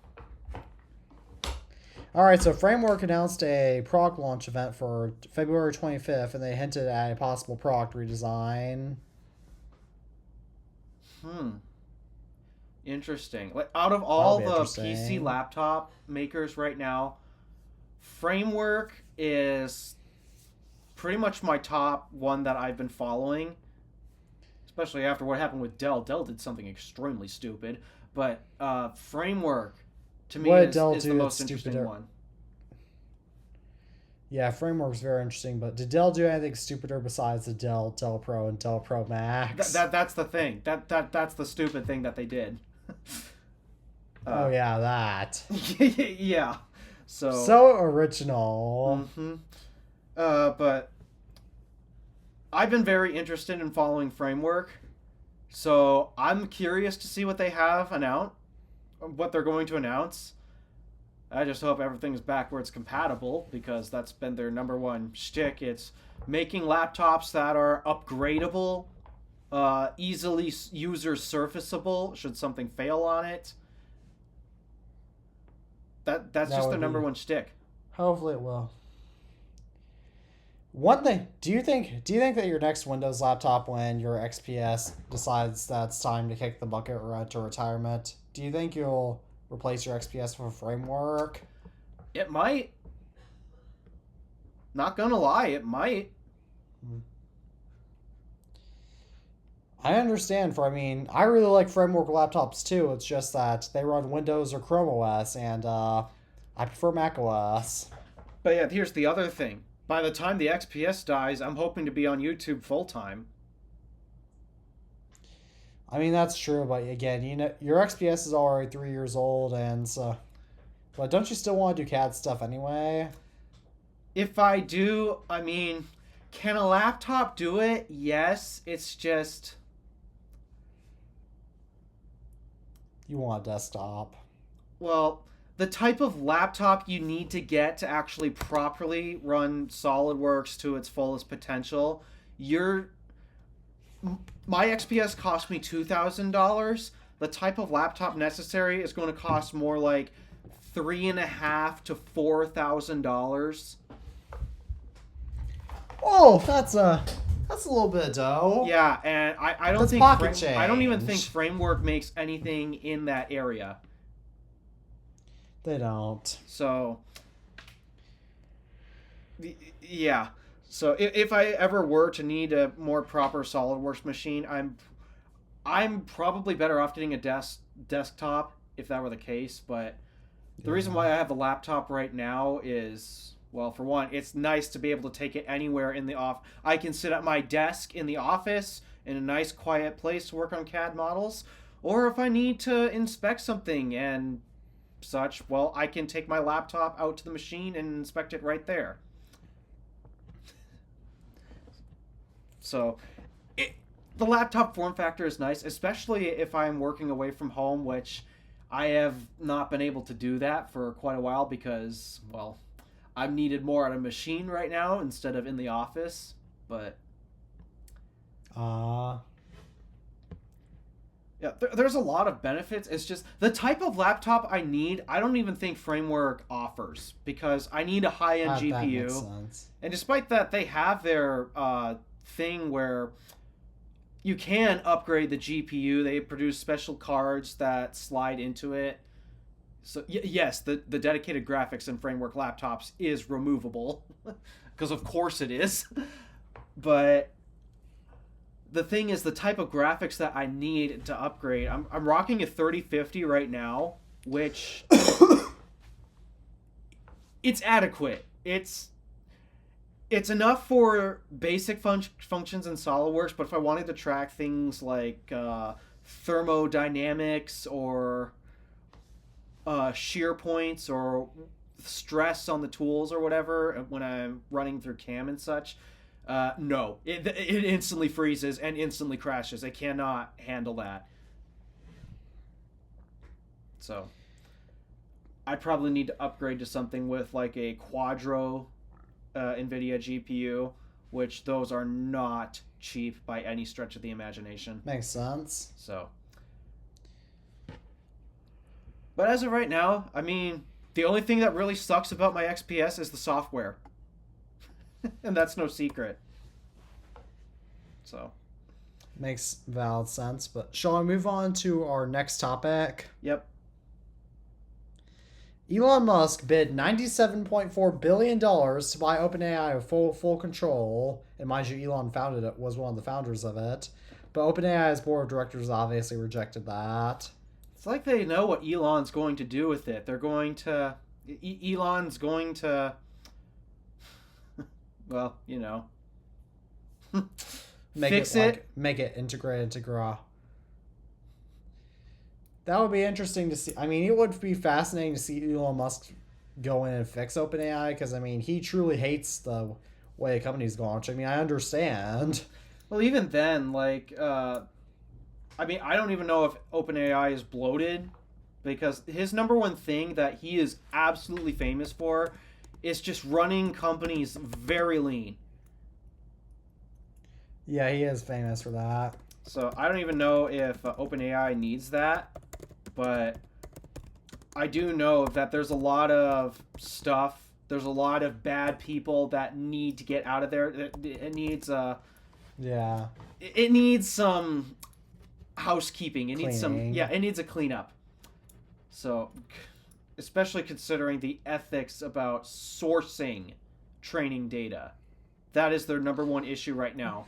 All right. So Framework announced a product launch event for February 25th, and they hinted at a possible product redesign. Interesting. Like, out of all the interesting. PC laptop makers right now, Framework is pretty much my top one that I've been following. Especially after what happened with Dell. Dell did something extremely stupid. But Framework, to me, is the most interesting one. Yeah, Framework's very interesting, but did Dell do anything stupider besides the Dell Pro, and Dell Pro Max? That's the thing. That's the stupid thing that they did. Oh, yeah, that. Yeah. So original. Mm-hmm. But I've been very interested in following Framework, so I'm curious to see what they have what they're going to announce. I just hope everything's backwards compatible, because that's been their number one shtick. It's making laptops that are upgradable, easily user surfaceable should something fail on it. That's just their number one shtick. Hopefully it will. One thing, do you think that your next Windows laptop, when your XPS decides that it's time to kick the bucket or enter retirement, do you think you'll replace your XPS with a Framework? It might. Not gonna lie, it might. I understand. I really like Framework laptops too. It's just that they run Windows or Chrome OS, and I prefer Mac OS. But yeah, here's the other thing. By the time the XPS dies, I'm hoping to be on YouTube full time. I mean, that's true, but again, your XPS is already 3 years old, and so, but don't you still want to do CAD stuff anyway? If I do, can a laptop do it? Yes, it's just... You want a desktop. Well, the type of laptop you need to get to actually properly run SolidWorks to its fullest potential, my XPS cost me $2,000. The type of laptop necessary is going to cost more like $3,500 to $4,000. Oh, that's a little bit of dough. Yeah, and I don't think I don't even think Framework makes anything in that area. They don't. So, yeah. So if I ever were to need a more proper SolidWorks machine, I'm probably better off getting a desktop if that were the case. But the reason why I have the laptop right now is, well, for one, it's nice to be able to take it anywhere in the office. I can sit at my desk in the office in a nice quiet place to work on CAD models, or if I need to inspect something and such, well, I can take my laptop out to the machine and inspect it right there. So, the laptop form factor is nice, especially if I'm working away from home, which I have not been able to do that for quite a while because, well, I'm needed more at a machine right now instead of in the office. But Yeah, there's a lot of benefits. It's just the type of laptop I need, I don't even think Framework offers because I need a high-end GPU. That makes sense. And despite that, they have their thing where you can upgrade the GPU. They produce special cards that slide into it. So yes, the dedicated graphics in Framework laptops is removable because of course it is. But the thing is, the type of graphics that I need to upgrade, I'm rocking a 3050 right now, which it's adequate. It's enough for basic functions in SolidWorks, but if I wanted to track things like thermodynamics or shear points or stress on the tools or whatever when I'm running through cam and such, no, it instantly freezes and instantly crashes. I cannot handle that. So I probably need to upgrade to something with like a Quadro NVIDIA GPU, which those are not cheap by any stretch of the imagination. Makes sense. So, but as of right now, I mean, the only thing that really sucks about my XPS is the software. And that's no secret. So. Makes valid sense. But shall I move on to our next topic? Yep. Elon Musk bid $97.4 billion to buy OpenAI with full control. And mind you, Elon was one of the founders of it. But OpenAI's board of directors obviously rejected that. It's like they know what Elon's going to do with it. They're going to... Elon's going to... Well, you know. Fix it. Make it integrated to Gra. That would be interesting to see. I mean, it would be fascinating to see Elon Musk go in and fix OpenAI because, I mean, he truly hates the way the company's going, which, I mean, I understand. Well, even then, like, I mean, I don't even know if OpenAI is bloated because his number one thing that he is absolutely famous for is just running companies very lean. Yeah, he is famous for that. So I don't even know if OpenAI needs that, but I do know that there's a lot of stuff. There's a lot of bad people that need to get out of there. It needs yeah. It needs some housekeeping. It needs Cleaning. it needs a cleanup. So, especially considering the ethics about sourcing training data. That is their number one issue right now,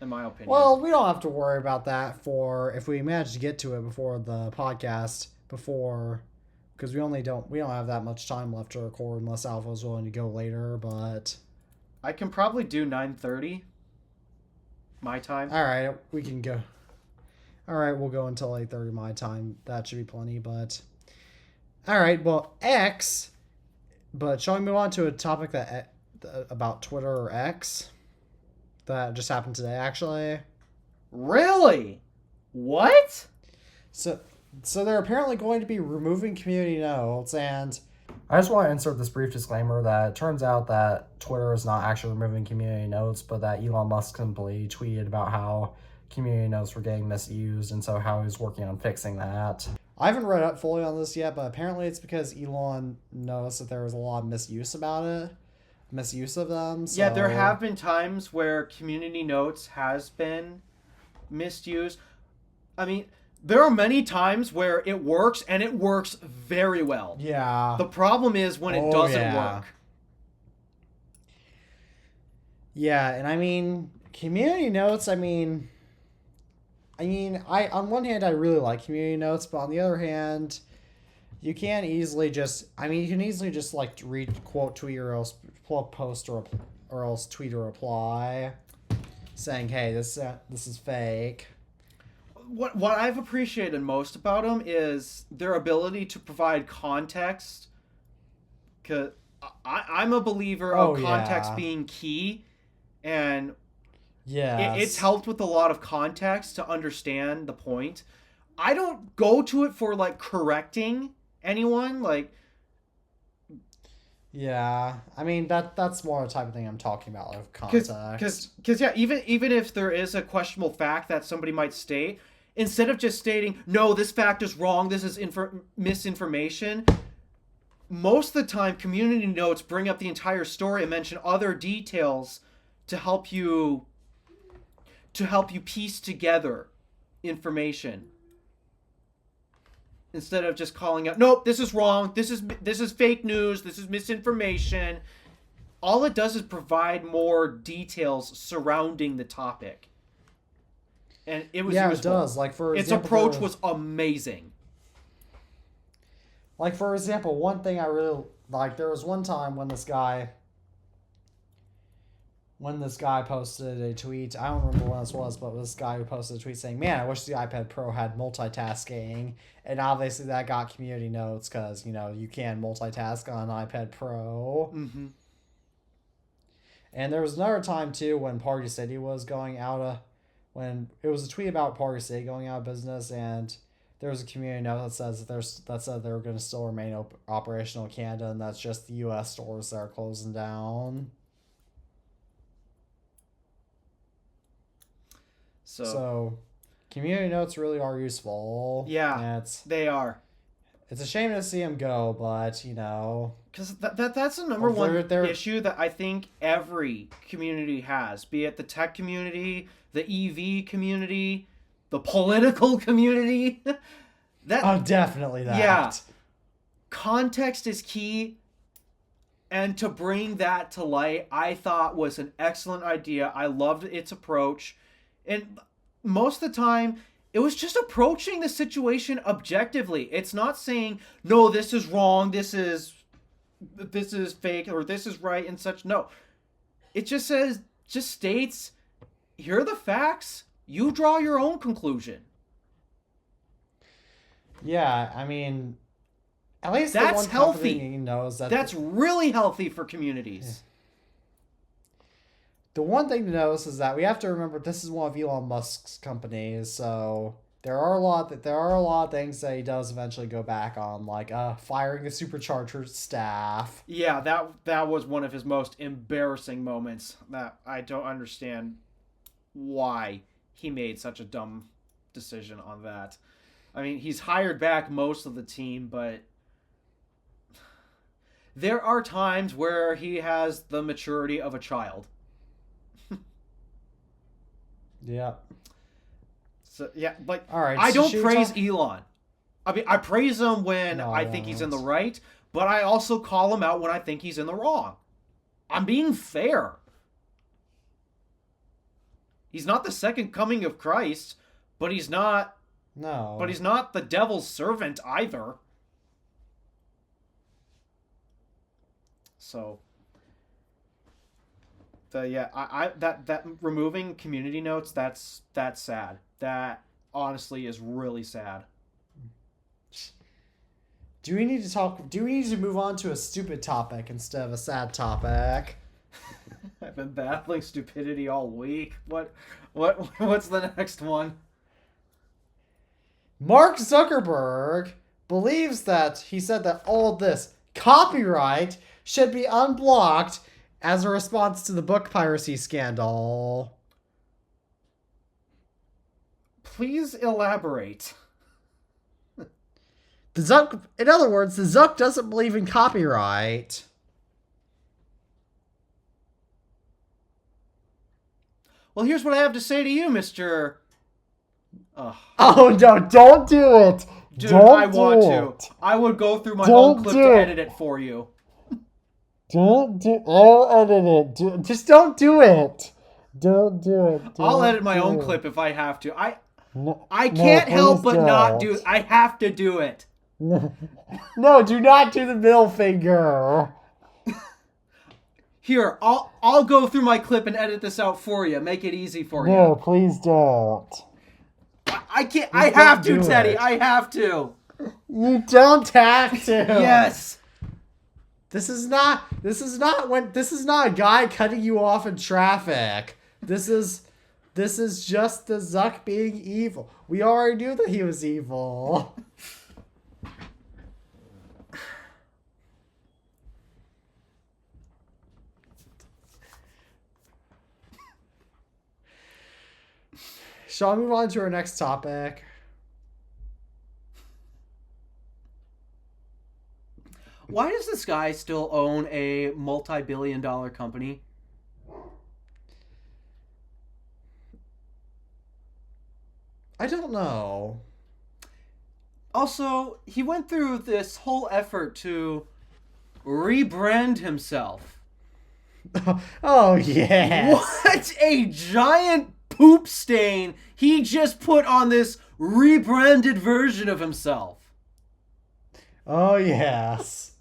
in my opinion. Well, we don't have to worry about that if we manage to get to it before the podcast, because we don't have that much time left to record unless Alpha's willing to go later, but... I can probably do 9:30 my time. All right, we can go. All right, we'll go until 8:30 my time. That should be plenty, but... All right, well, X... But shall we move on to a topic about Twitter or X? That just happened today, actually. Really? What? So they're apparently going to be removing community notes, and... I just want to insert this brief disclaimer that it turns out that Twitter is not actually removing community notes, but that Elon Musk simply tweeted about how community notes were getting misused, and so how he's working on fixing that. I haven't read up fully on this yet, but apparently it's because Elon noticed that there was a lot of misuse of them. So... Yeah, there have been times where community notes has been misused. I mean, there are many times where it works, and it works very well. Yeah. The problem is when it doesn't work. Yeah, and I mean, community notes, I on one hand, I really like community notes, but on the other hand, you can easily just, like quote tweet or else post or else tweet a reply saying, hey, this is fake. What I've appreciated most about them is their ability to provide context. Cause I'm a believer of context being key, and it's helped with a lot of context to understand the point. I don't go to it for like correcting anyone, like. Yeah, I mean that's more the type of thing I'm talking about, of context. Because yeah, even if there is a questionable fact that somebody might state, instead of just stating no, this fact is wrong, this is misinformation. Most of the time, community notes bring up the entire story and mention other details to help you piece together information instead of just calling out, nope, this is wrong, this is fake news, this is misinformation. All it does is provide more details surrounding the topic. And it was useful. It does. Like, for its example, approach was amazing. Like, for example, one thing I really like, there was one time when this guy posted a tweet. I don't remember when this was, but this guy who posted a tweet saying, "Man, I wish the iPad Pro had multitasking." And obviously that got community notes because, you can multitask on an iPad Pro. Mm-hmm. And there was another time too when Party City was going out of, when it was a tweet about Party City going out of business, and there was a community note that said they were going to still remain operational in Canada, and that's just the U.S. stores that are closing down. So community notes really are useful. Yeah, they are. It's a shame to see them go, but because that's the number one issue that I think every community has, be it the tech community, the EV community, the political community. Definitely that. Yeah, context is key, and to bring that to light, I thought was an excellent idea. I loved its approach, and most of the time, it was just approaching the situation objectively. It's not saying, no, this is wrong, this is fake, or this is right and such. No. It just states, here are the facts. You draw your own conclusion. Yeah, I mean, at least that's healthy. Knows that's really healthy for communities. Yeah. The one thing to notice is that we have to remember this is one of Elon Musk's companies, so there are a lot of things that he does eventually go back on, like firing the supercharger staff. Yeah, that was one of his most embarrassing moments. That I don't understand why he made such a dumb decision on that. I mean, he's hired back most of the team, but there are times where he has the maturity of a child. Yeah. So yeah, like, all right, I don't praise Elon. I mean, I praise him when I think he's in the right, but I also call him out when I think he's in the wrong. I'm being fair. He's not the second coming of Christ, but he's not. No. But he's not the devil's servant either. So. That removing community notes, that's sad. That honestly is really sad. Do we need to move on to a stupid topic instead of a sad topic? I've been battling stupidity all week. What's the next one? Mark Zuckerberg believes that he said that all of this copyright should be unblocked as a response to the book piracy scandal. Please elaborate. In other words, the Zuck doesn't believe in copyright. Well, here's what I have to say to you, Mr. Oh no, don't do it. Dude, I want to. I would go through my own clip to edit it for you. I'll edit it. Just don't do it. Don't do it. I'll edit my own clip if I have to. I can't help but not do it. I have to do it. No, do not do the middle finger. Here, I'll go through my clip and edit this out for you. Make it easy for you. No, please don't. I can't. I have to, Teddy. I have to. You don't have to. Yes. This is not a guy cutting you off in traffic. This is just the Zuck being evil. We already knew that he was evil. Shall we move on to our next topic? Why does this guy still own a multi-billion-dollar company? I don't know. Also, he went through this whole effort to rebrand himself. Oh, yes. What a giant poop stain he just put on this rebranded version of himself. Oh, yes.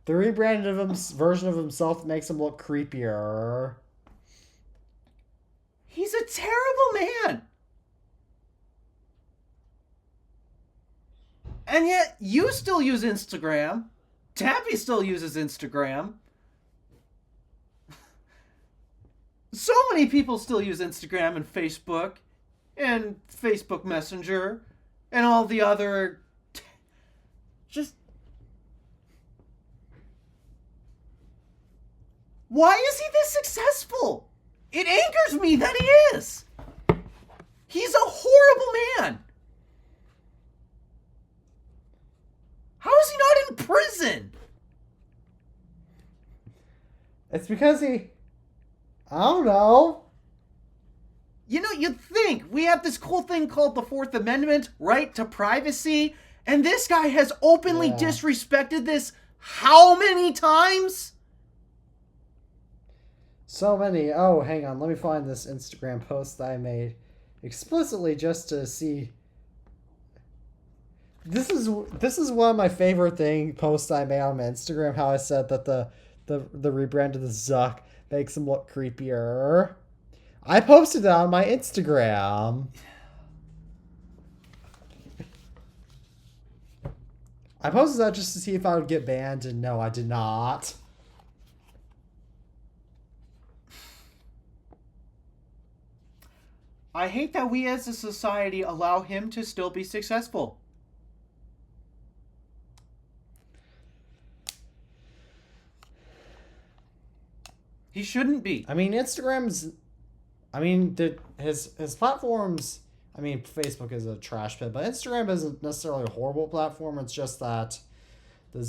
The rebranded version of himself makes him look creepier. He's a terrible man. And yet, you still use Instagram. Tappy still uses Instagram. So many people still use Instagram and Facebook Messenger and all the other just why is he this successful? It angers me that he is. He's a horrible man. How is he not in prison? It's because I don't know. You know, you'd think we have this cool thing called the Fourth Amendment, right to privacy, and this guy has openly disrespected this how many times? So many. Oh, hang on. Let me find this Instagram post that I made explicitly just to see. This is one of my favorite posts I made on my Instagram. How I said that the rebrand of the Zuck makes him look creepier. I posted that on my Instagram. I posted that just to see if I would get banned, and no, I did not. I hate that we as a society allow him to still be successful. He shouldn't be. I mean, Instagram's... I mean, his platforms... I mean, Facebook is a trash pit, but Instagram isn't necessarily a horrible platform. It's just that the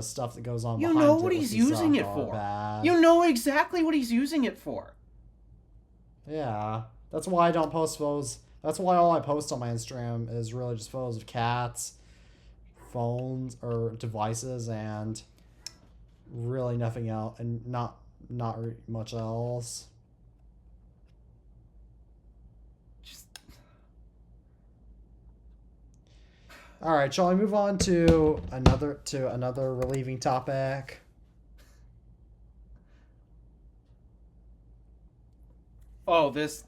stuff that goes on You behind know it what with he's the using Zuck it are for. bad. You know exactly what he's using it for. Yeah. That's why I don't post photos. That's why all I post on my Instagram is really just photos of cats, phones, or devices, and really nothing else, and not much else. All right, shall we move on to another relieving topic? Oh, this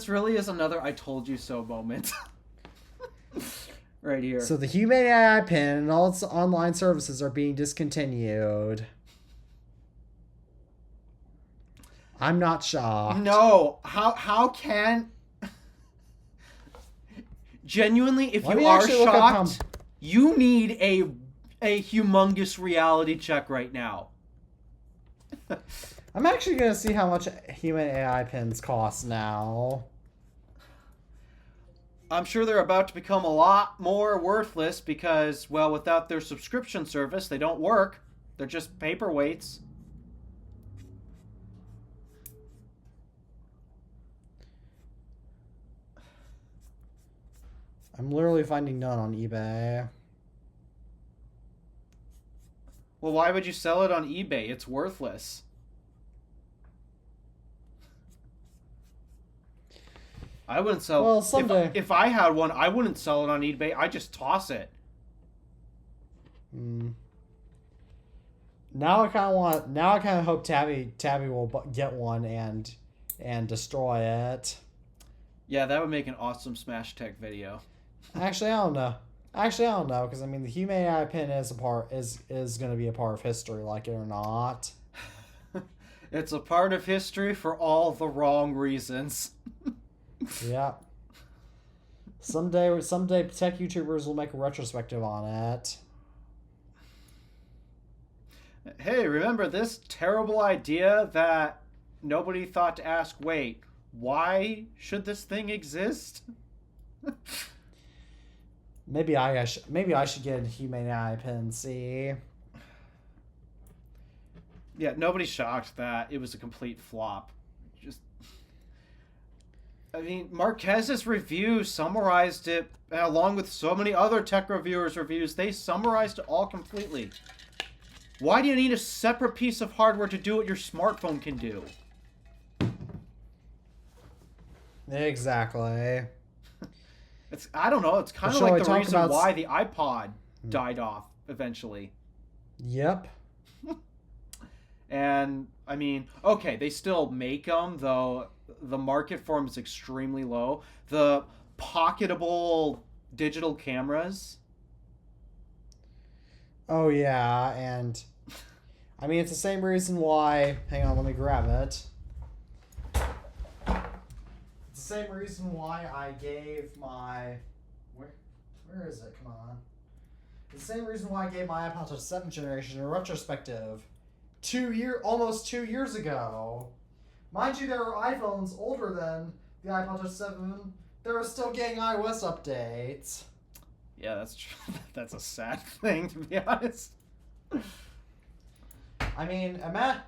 really is another I told you so moment. Right here. So the Humane AI Pin and all its online services are being discontinued. I'm not shocked. No, how can genuinely, if you are shocked, you need a humongous reality check right now. I'm actually going to see how much Humane AI Pins cost now. I'm sure they're about to become a lot more worthless because, well, without their subscription service, they don't work. They're just paperweights. I'm literally finding none on eBay. Well, why would you sell it on eBay? It's worthless. I wouldn't sell. Well, someday. If I had one, I wouldn't sell it on eBay. I just toss it. Now I kind of hope Tabby will get one and destroy it. Yeah, that would make an awesome Smash Tech video. Actually, I don't know. Because I mean, the Humane AI Pin is going to be a part of history, like it or not. It's a part of history for all the wrong reasons. Yeah. Someday tech YouTubers will make a retrospective on it. Hey, remember this terrible idea that nobody thought to ask, wait, why should this thing exist? Maybe I should get a Humane AI Pin. See. Yeah, nobody's shocked that it was a complete flop. Just, I mean, Marquez's review summarized it, along with so many other tech reviewers' reviews. They summarized it all completely. Why do you need a separate piece of hardware to do what your smartphone can do? Exactly. I don't know. It's kind of Shall like I the talk reason about why the iPod died off eventually. Yep. And, I mean, okay, they still make them, though the market for them is extremely low. The pocketable digital cameras. Oh, yeah, and... I mean, it's the same reason why... Hang on, let me grab it. It's the same reason why I gave my... Where is it? Come on. It's the same reason why I gave my iPod Touch 7th generation a retrospective. Almost 2 years ago. Mind you, there were iPhones older than the iPod Touch 7. They were still getting iOS updates. Yeah, that's true. That's a sad thing, to be honest. I mean,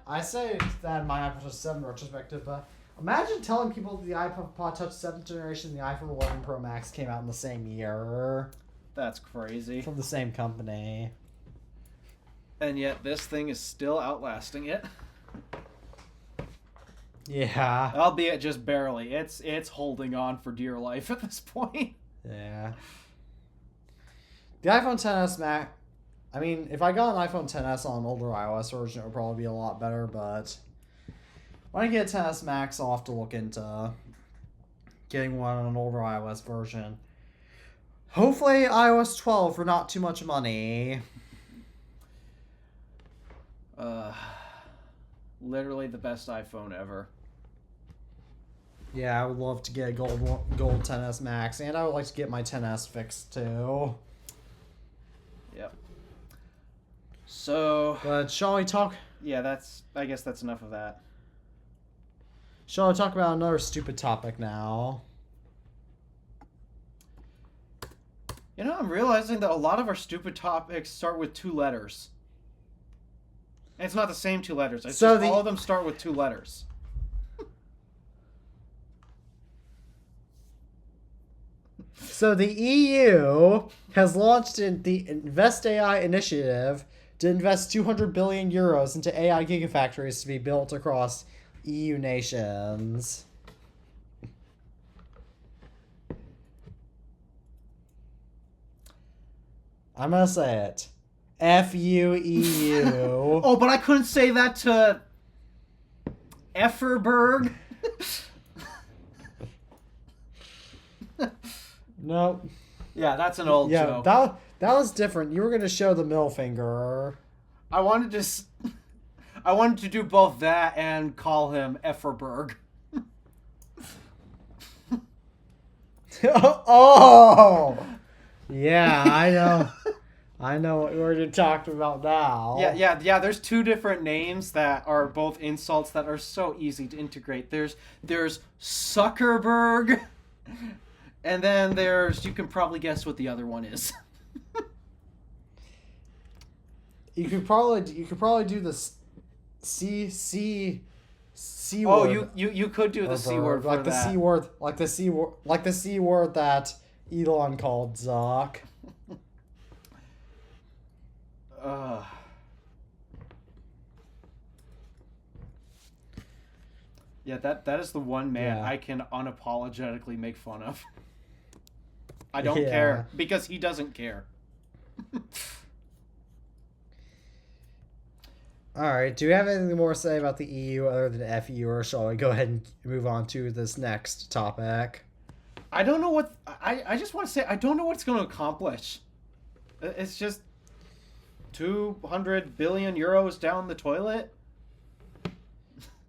I say that in my iPod Touch 7 retrospective, but imagine telling people the iPod Touch 7th generation and the iPhone 11 Pro Max came out in the same year. That's crazy. From the same company. And yet this thing is still outlasting it. Yeah. Albeit just barely. It's holding on for dear life at this point. Yeah. The iPhone XS Max... I mean, if I got an iPhone XS on an older iOS version, it would probably be a lot better, but... When I get a XS Max, I'll have to look into getting one on an older iOS version. Hopefully iOS 12 for not too much money. Literally the best iPhone ever. Yeah, I would love to get a gold XS Max, and I would like to get my XS fixed too. Yep. So... But shall we talk... Yeah, I guess that's enough of that. Shall I talk about another stupid topic now? You know, I'm realizing that a lot of our stupid topics start with 2 letters. And it's not the same 2 letters. All of them start with 2 letters. So the EU has launched the Invest AI initiative to invest 200 billion euros into AI gigafactories to be built across EU nations. I'm gonna say it. F-U-E-U. Oh, but I couldn't say that to Efferberg. Nope. Yeah, that's an old joke. that was different. You were gonna show the middle finger. I wanted to do both that and call him Efferberg. Oh! Yeah, I know. I know what we're talking about now. Yeah. There's 2 different names that are both insults that are so easy to integrate. There's Suckerberg, and then you can probably guess what the other one is. You could probably do the C word. Oh, you could do the C word for like that. Like the C word that Elon called Zuck. Yeah, that is the one man Yeah. I can unapologetically make fun of. I don't care because he doesn't care. Alright, do you have anything more to say about the EU other than FU, or shall we go ahead and move on to this next topic? I don't know what... I just want to say, I don't know what it's going to accomplish. It's just 200 billion euros down the toilet.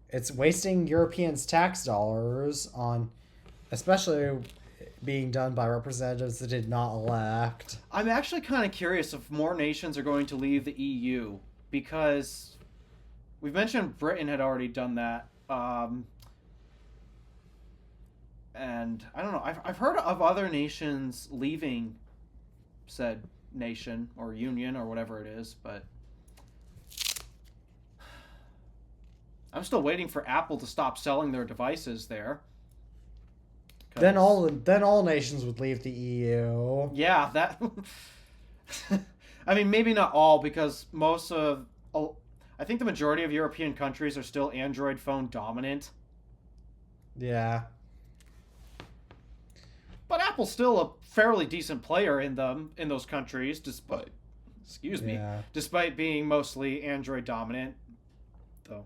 It's wasting Europeans' tax dollars on... especially being done by representatives that did not elect. I'm actually kind of curious if more nations are going to leave the EU, because we've mentioned Britain had already done that. And I don't know. I've heard of other nations leaving said nation or union or whatever it is, but I'm still waiting for Apple to stop selling their devices there. Then all nations would leave the EU. Yeah, that. I mean, maybe not all, because I think the majority of European countries are still Android phone dominant. Yeah. But Apple's still a fairly decent player in those countries, despite despite being mostly Android dominant, though.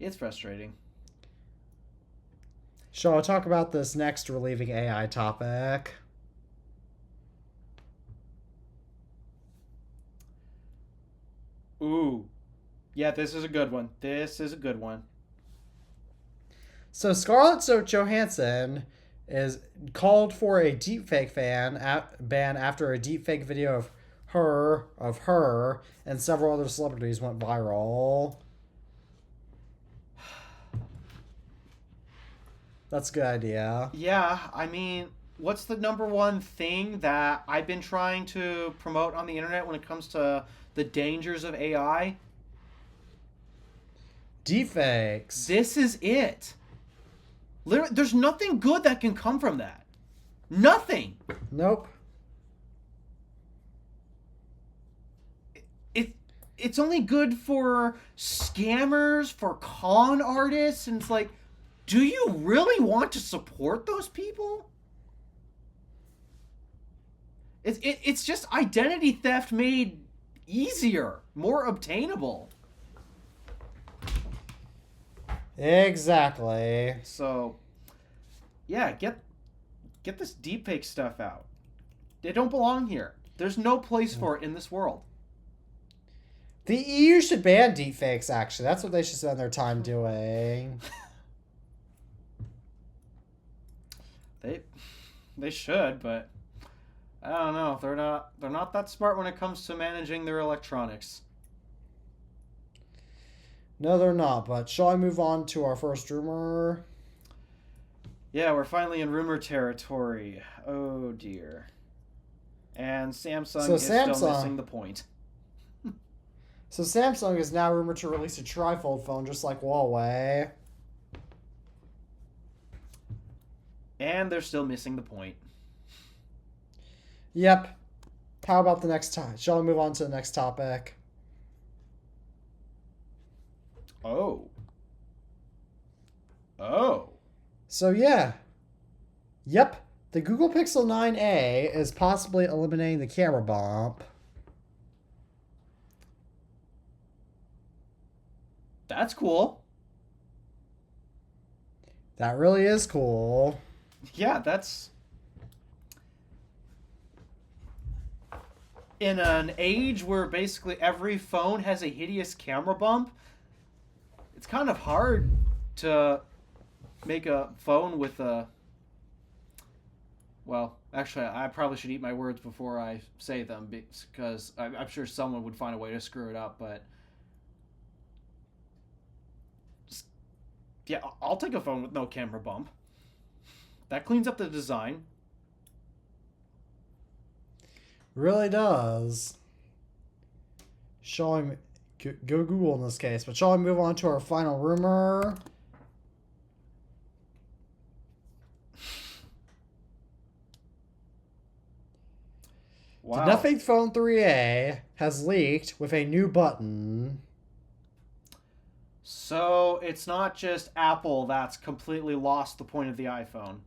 It's frustrating. Shall I talk about this next relieving AI topic? Ooh. Yeah, this is a good one. So Scarlett Johansson is called for a deepfake ban after a deepfake video of her and several other celebrities went viral. That's a good idea. Yeah, I mean, what's the number one thing that I've been trying to promote on the internet when it comes to the dangers of AI? Deepfakes. This is it. Literally, there's nothing good that can come from that. Nothing. Nope. It's only good for scammers, for con artists, and it's like, do you really want to support those people? It's just identity theft made easier, more obtainable. Exactly. So, yeah, get this deepfake stuff out. They don't belong here. There's no place for it in this world. The EU should ban deepfakes, actually. That's what they should spend their time doing. They should, but I don't know. They're not that smart when it comes to managing their electronics. No, they're not, but shall I move on to our first rumor? Yeah, we're finally in rumor territory. Oh dear. And Samsung is still missing the point. So Samsung is now rumored to release a trifold phone just like Huawei. And they're still missing the point. Yep. How about the next time? Shall we move on to the next topic? Oh. So yeah. Yep. The Google Pixel 9a is possibly eliminating the camera bump. That's cool. That really is cool. Yeah, that's... In an age where basically every phone has a hideous camera bump, it's kind of hard to make a phone with a... Well, actually, I probably should eat my words before I say them, because I'm sure someone would find a way to screw it up, but... Yeah, I'll take a phone with no camera bump. That cleans up the design. Really does. Shall I go Google in this case? But shall I move on to our final rumor? Wow. The Nothing Phone 3a has leaked with a new button. So it's not just Apple that's completely lost the point of the iPhone.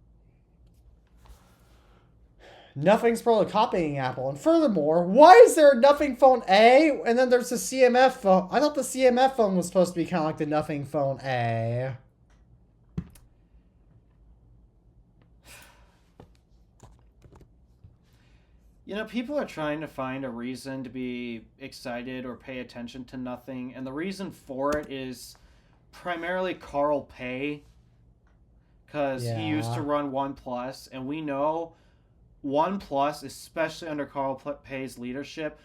Nothing's probably copying Apple. And furthermore, why is there a Nothing Phone A and then there's a CMF phone? I thought the CMF phone was supposed to be kind of like the Nothing Phone A. You know, people are trying to find a reason to be excited or pay attention to nothing, and the reason for it is primarily Carl Pei, because he used to run OnePlus, and we know OnePlus, especially under Carl Pei's leadership,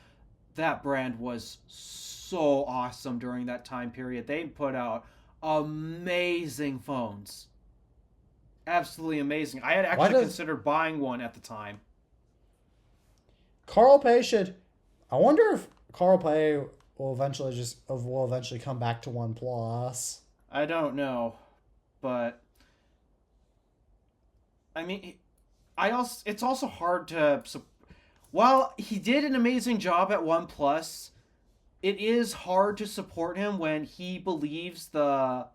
that brand was so awesome during that time period. They put out amazing phones. Absolutely amazing. I had actually considered buying one at the time. Carl Pei should. I wonder if Carl Pei will eventually come back to OnePlus. I don't know, but I mean, it's also hard to. While he did an amazing job at OnePlus, it is hard to support him when he believes the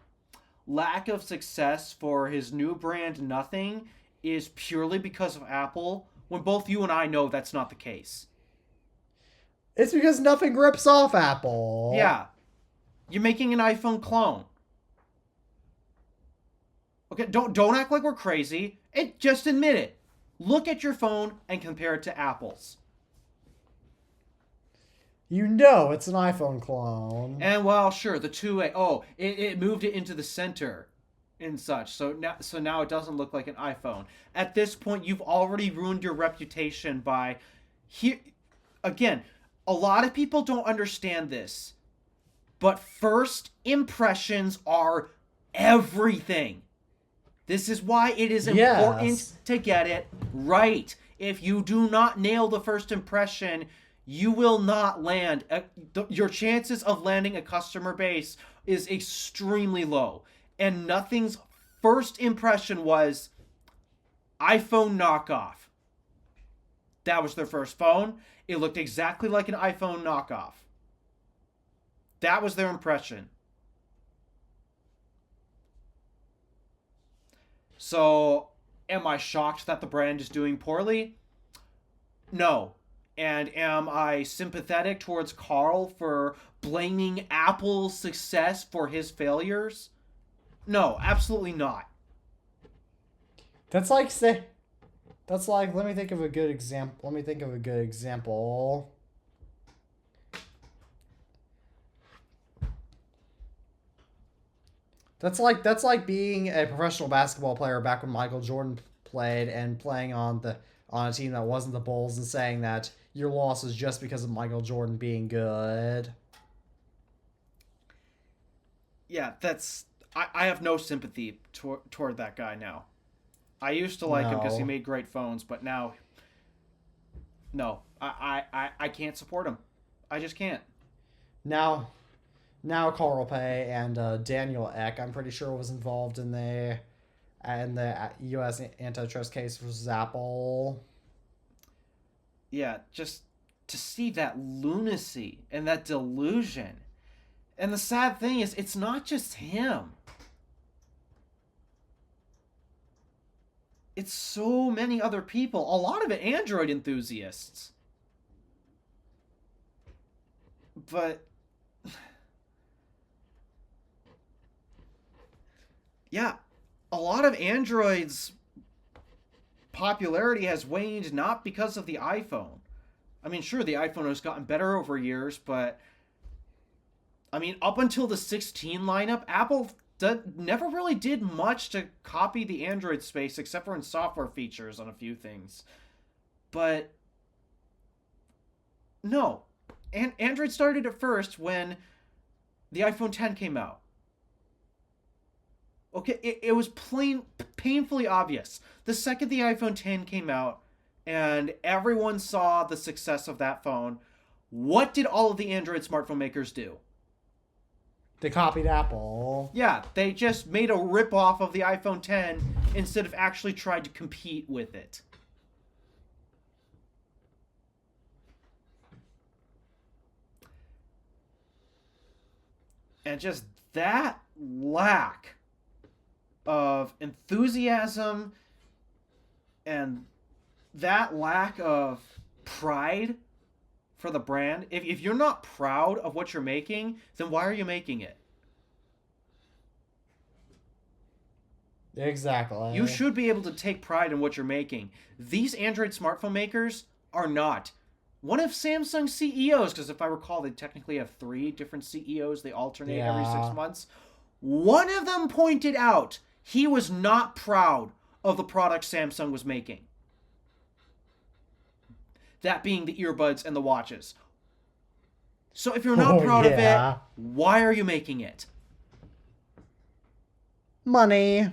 lack of success for his new brand Nothing is purely because of Apple, when both you and I know that's not the case. It's because Nothing rips off Apple. Yeah. You're making an iPhone clone. Okay, don't act like we're crazy. Just admit it. Look at your phone and compare it to Apple's. You know it's an iPhone clone. And well, sure, the 2A. Oh, it moved it into the center and such. So now it doesn't look like an iPhone. At this point, you've already ruined your reputation by here again. A lot of people don't understand this, but first impressions are everything. This is why it is important to get it right. If you do not nail the first impression, you will not land. Your chances of landing a customer base is extremely low. And Nothing's first impression was iPhone knockoff. That was their first phone. It looked exactly like an iPhone knockoff. That was their impression. So, am I shocked that the brand is doing poorly? No. And am I sympathetic towards Carl for blaming Apple's success for his failures? No, absolutely not. That's like let me think of a good example. That's like being a professional basketball player back when Michael Jordan played and playing on a team that wasn't the Bulls and saying that your loss is just because of Michael Jordan being good. Yeah, I have no sympathy toward that guy now. I used to like him because he made great phones, but now, no, I can't support him. I just can't. Now Carl Pei and Daniel Ek, I'm pretty sure, was involved in the U.S. antitrust case versus Apple. Yeah, just to see that lunacy and that delusion. And the sad thing is, it's not just him. It's so many other people. A lot of it Android enthusiasts. But yeah, a lot of Android's popularity has waned not because of the iPhone. I mean, sure, the iPhone has gotten better over years, but I mean, up until the 16 lineup, Apple never really did much to copy the Android space except for in software features on a few things. But no, Android started at first when the iPhone 10 came out. Okay, it was painfully obvious. The second the iPhone 10 came out and everyone saw the success of that phone, what did all of the Android smartphone makers do? They copied Apple. Yeah, they just made a rip-off of the iPhone 10 instead of actually tried to compete with it. And just that lack of enthusiasm and that lack of pride for the brand. If you're not proud of what you're making, then why are you making it? Exactly. You should be able to take pride in what you're making. These Android smartphone makers are not. One of Samsung's CEOs, because if I recall, they technically have 3 different CEOs. They alternate every 6 months. One of them pointed out he was not proud of the product Samsung was making. That being the earbuds and the watches. So if you're not Oh, proud of yeah. it, why are you making it? Money.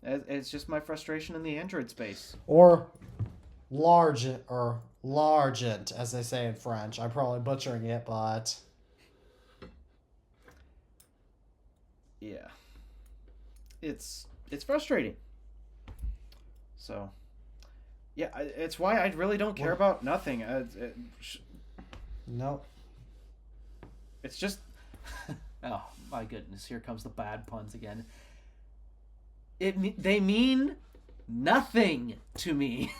It's just my frustration in the Android space. Or largent, as they say in French. I'm probably butchering it, but Yeah. It's frustrating. So, yeah, it's why I really don't care about nothing. nope. It's just, oh my goodness, here comes the bad puns again. They mean nothing to me.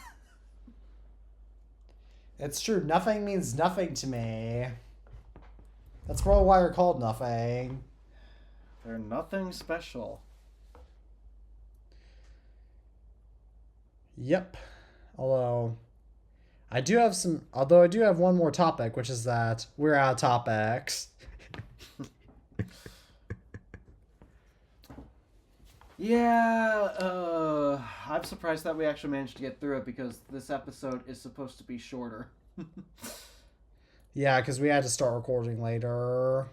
It's true. Nothing means nothing to me. That's probably why they're called nothing. They're nothing special. Yep. Although I do have one more topic, which is that we're out of topics. Yeah, I'm surprised that we actually managed to get through it because this episode is supposed to be shorter. Yeah, because we had to start recording later.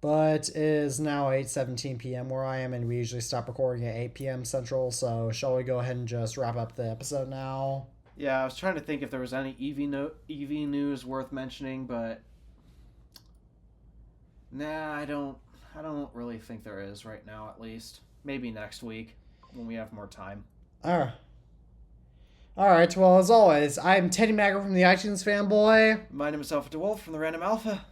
But it is now 8:17 p.m. where I am, and we usually stop recording at 8 p.m. Central, so shall we go ahead and just wrap up the episode now? Yeah, I was trying to think if there was any EV news worth mentioning, but nah, I don't really think there is right now, at least. Maybe next week when we have more time. Alright, well, as always, I'm Teddy Magger from the iTunes Fanboy. My name is Alpha DeWolf from the Random Alpha.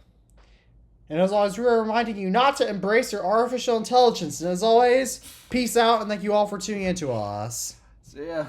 And as always, we are reminding you not to embrace your artificial intelligence. And as always, peace out and thank you all for tuning in to us. See ya.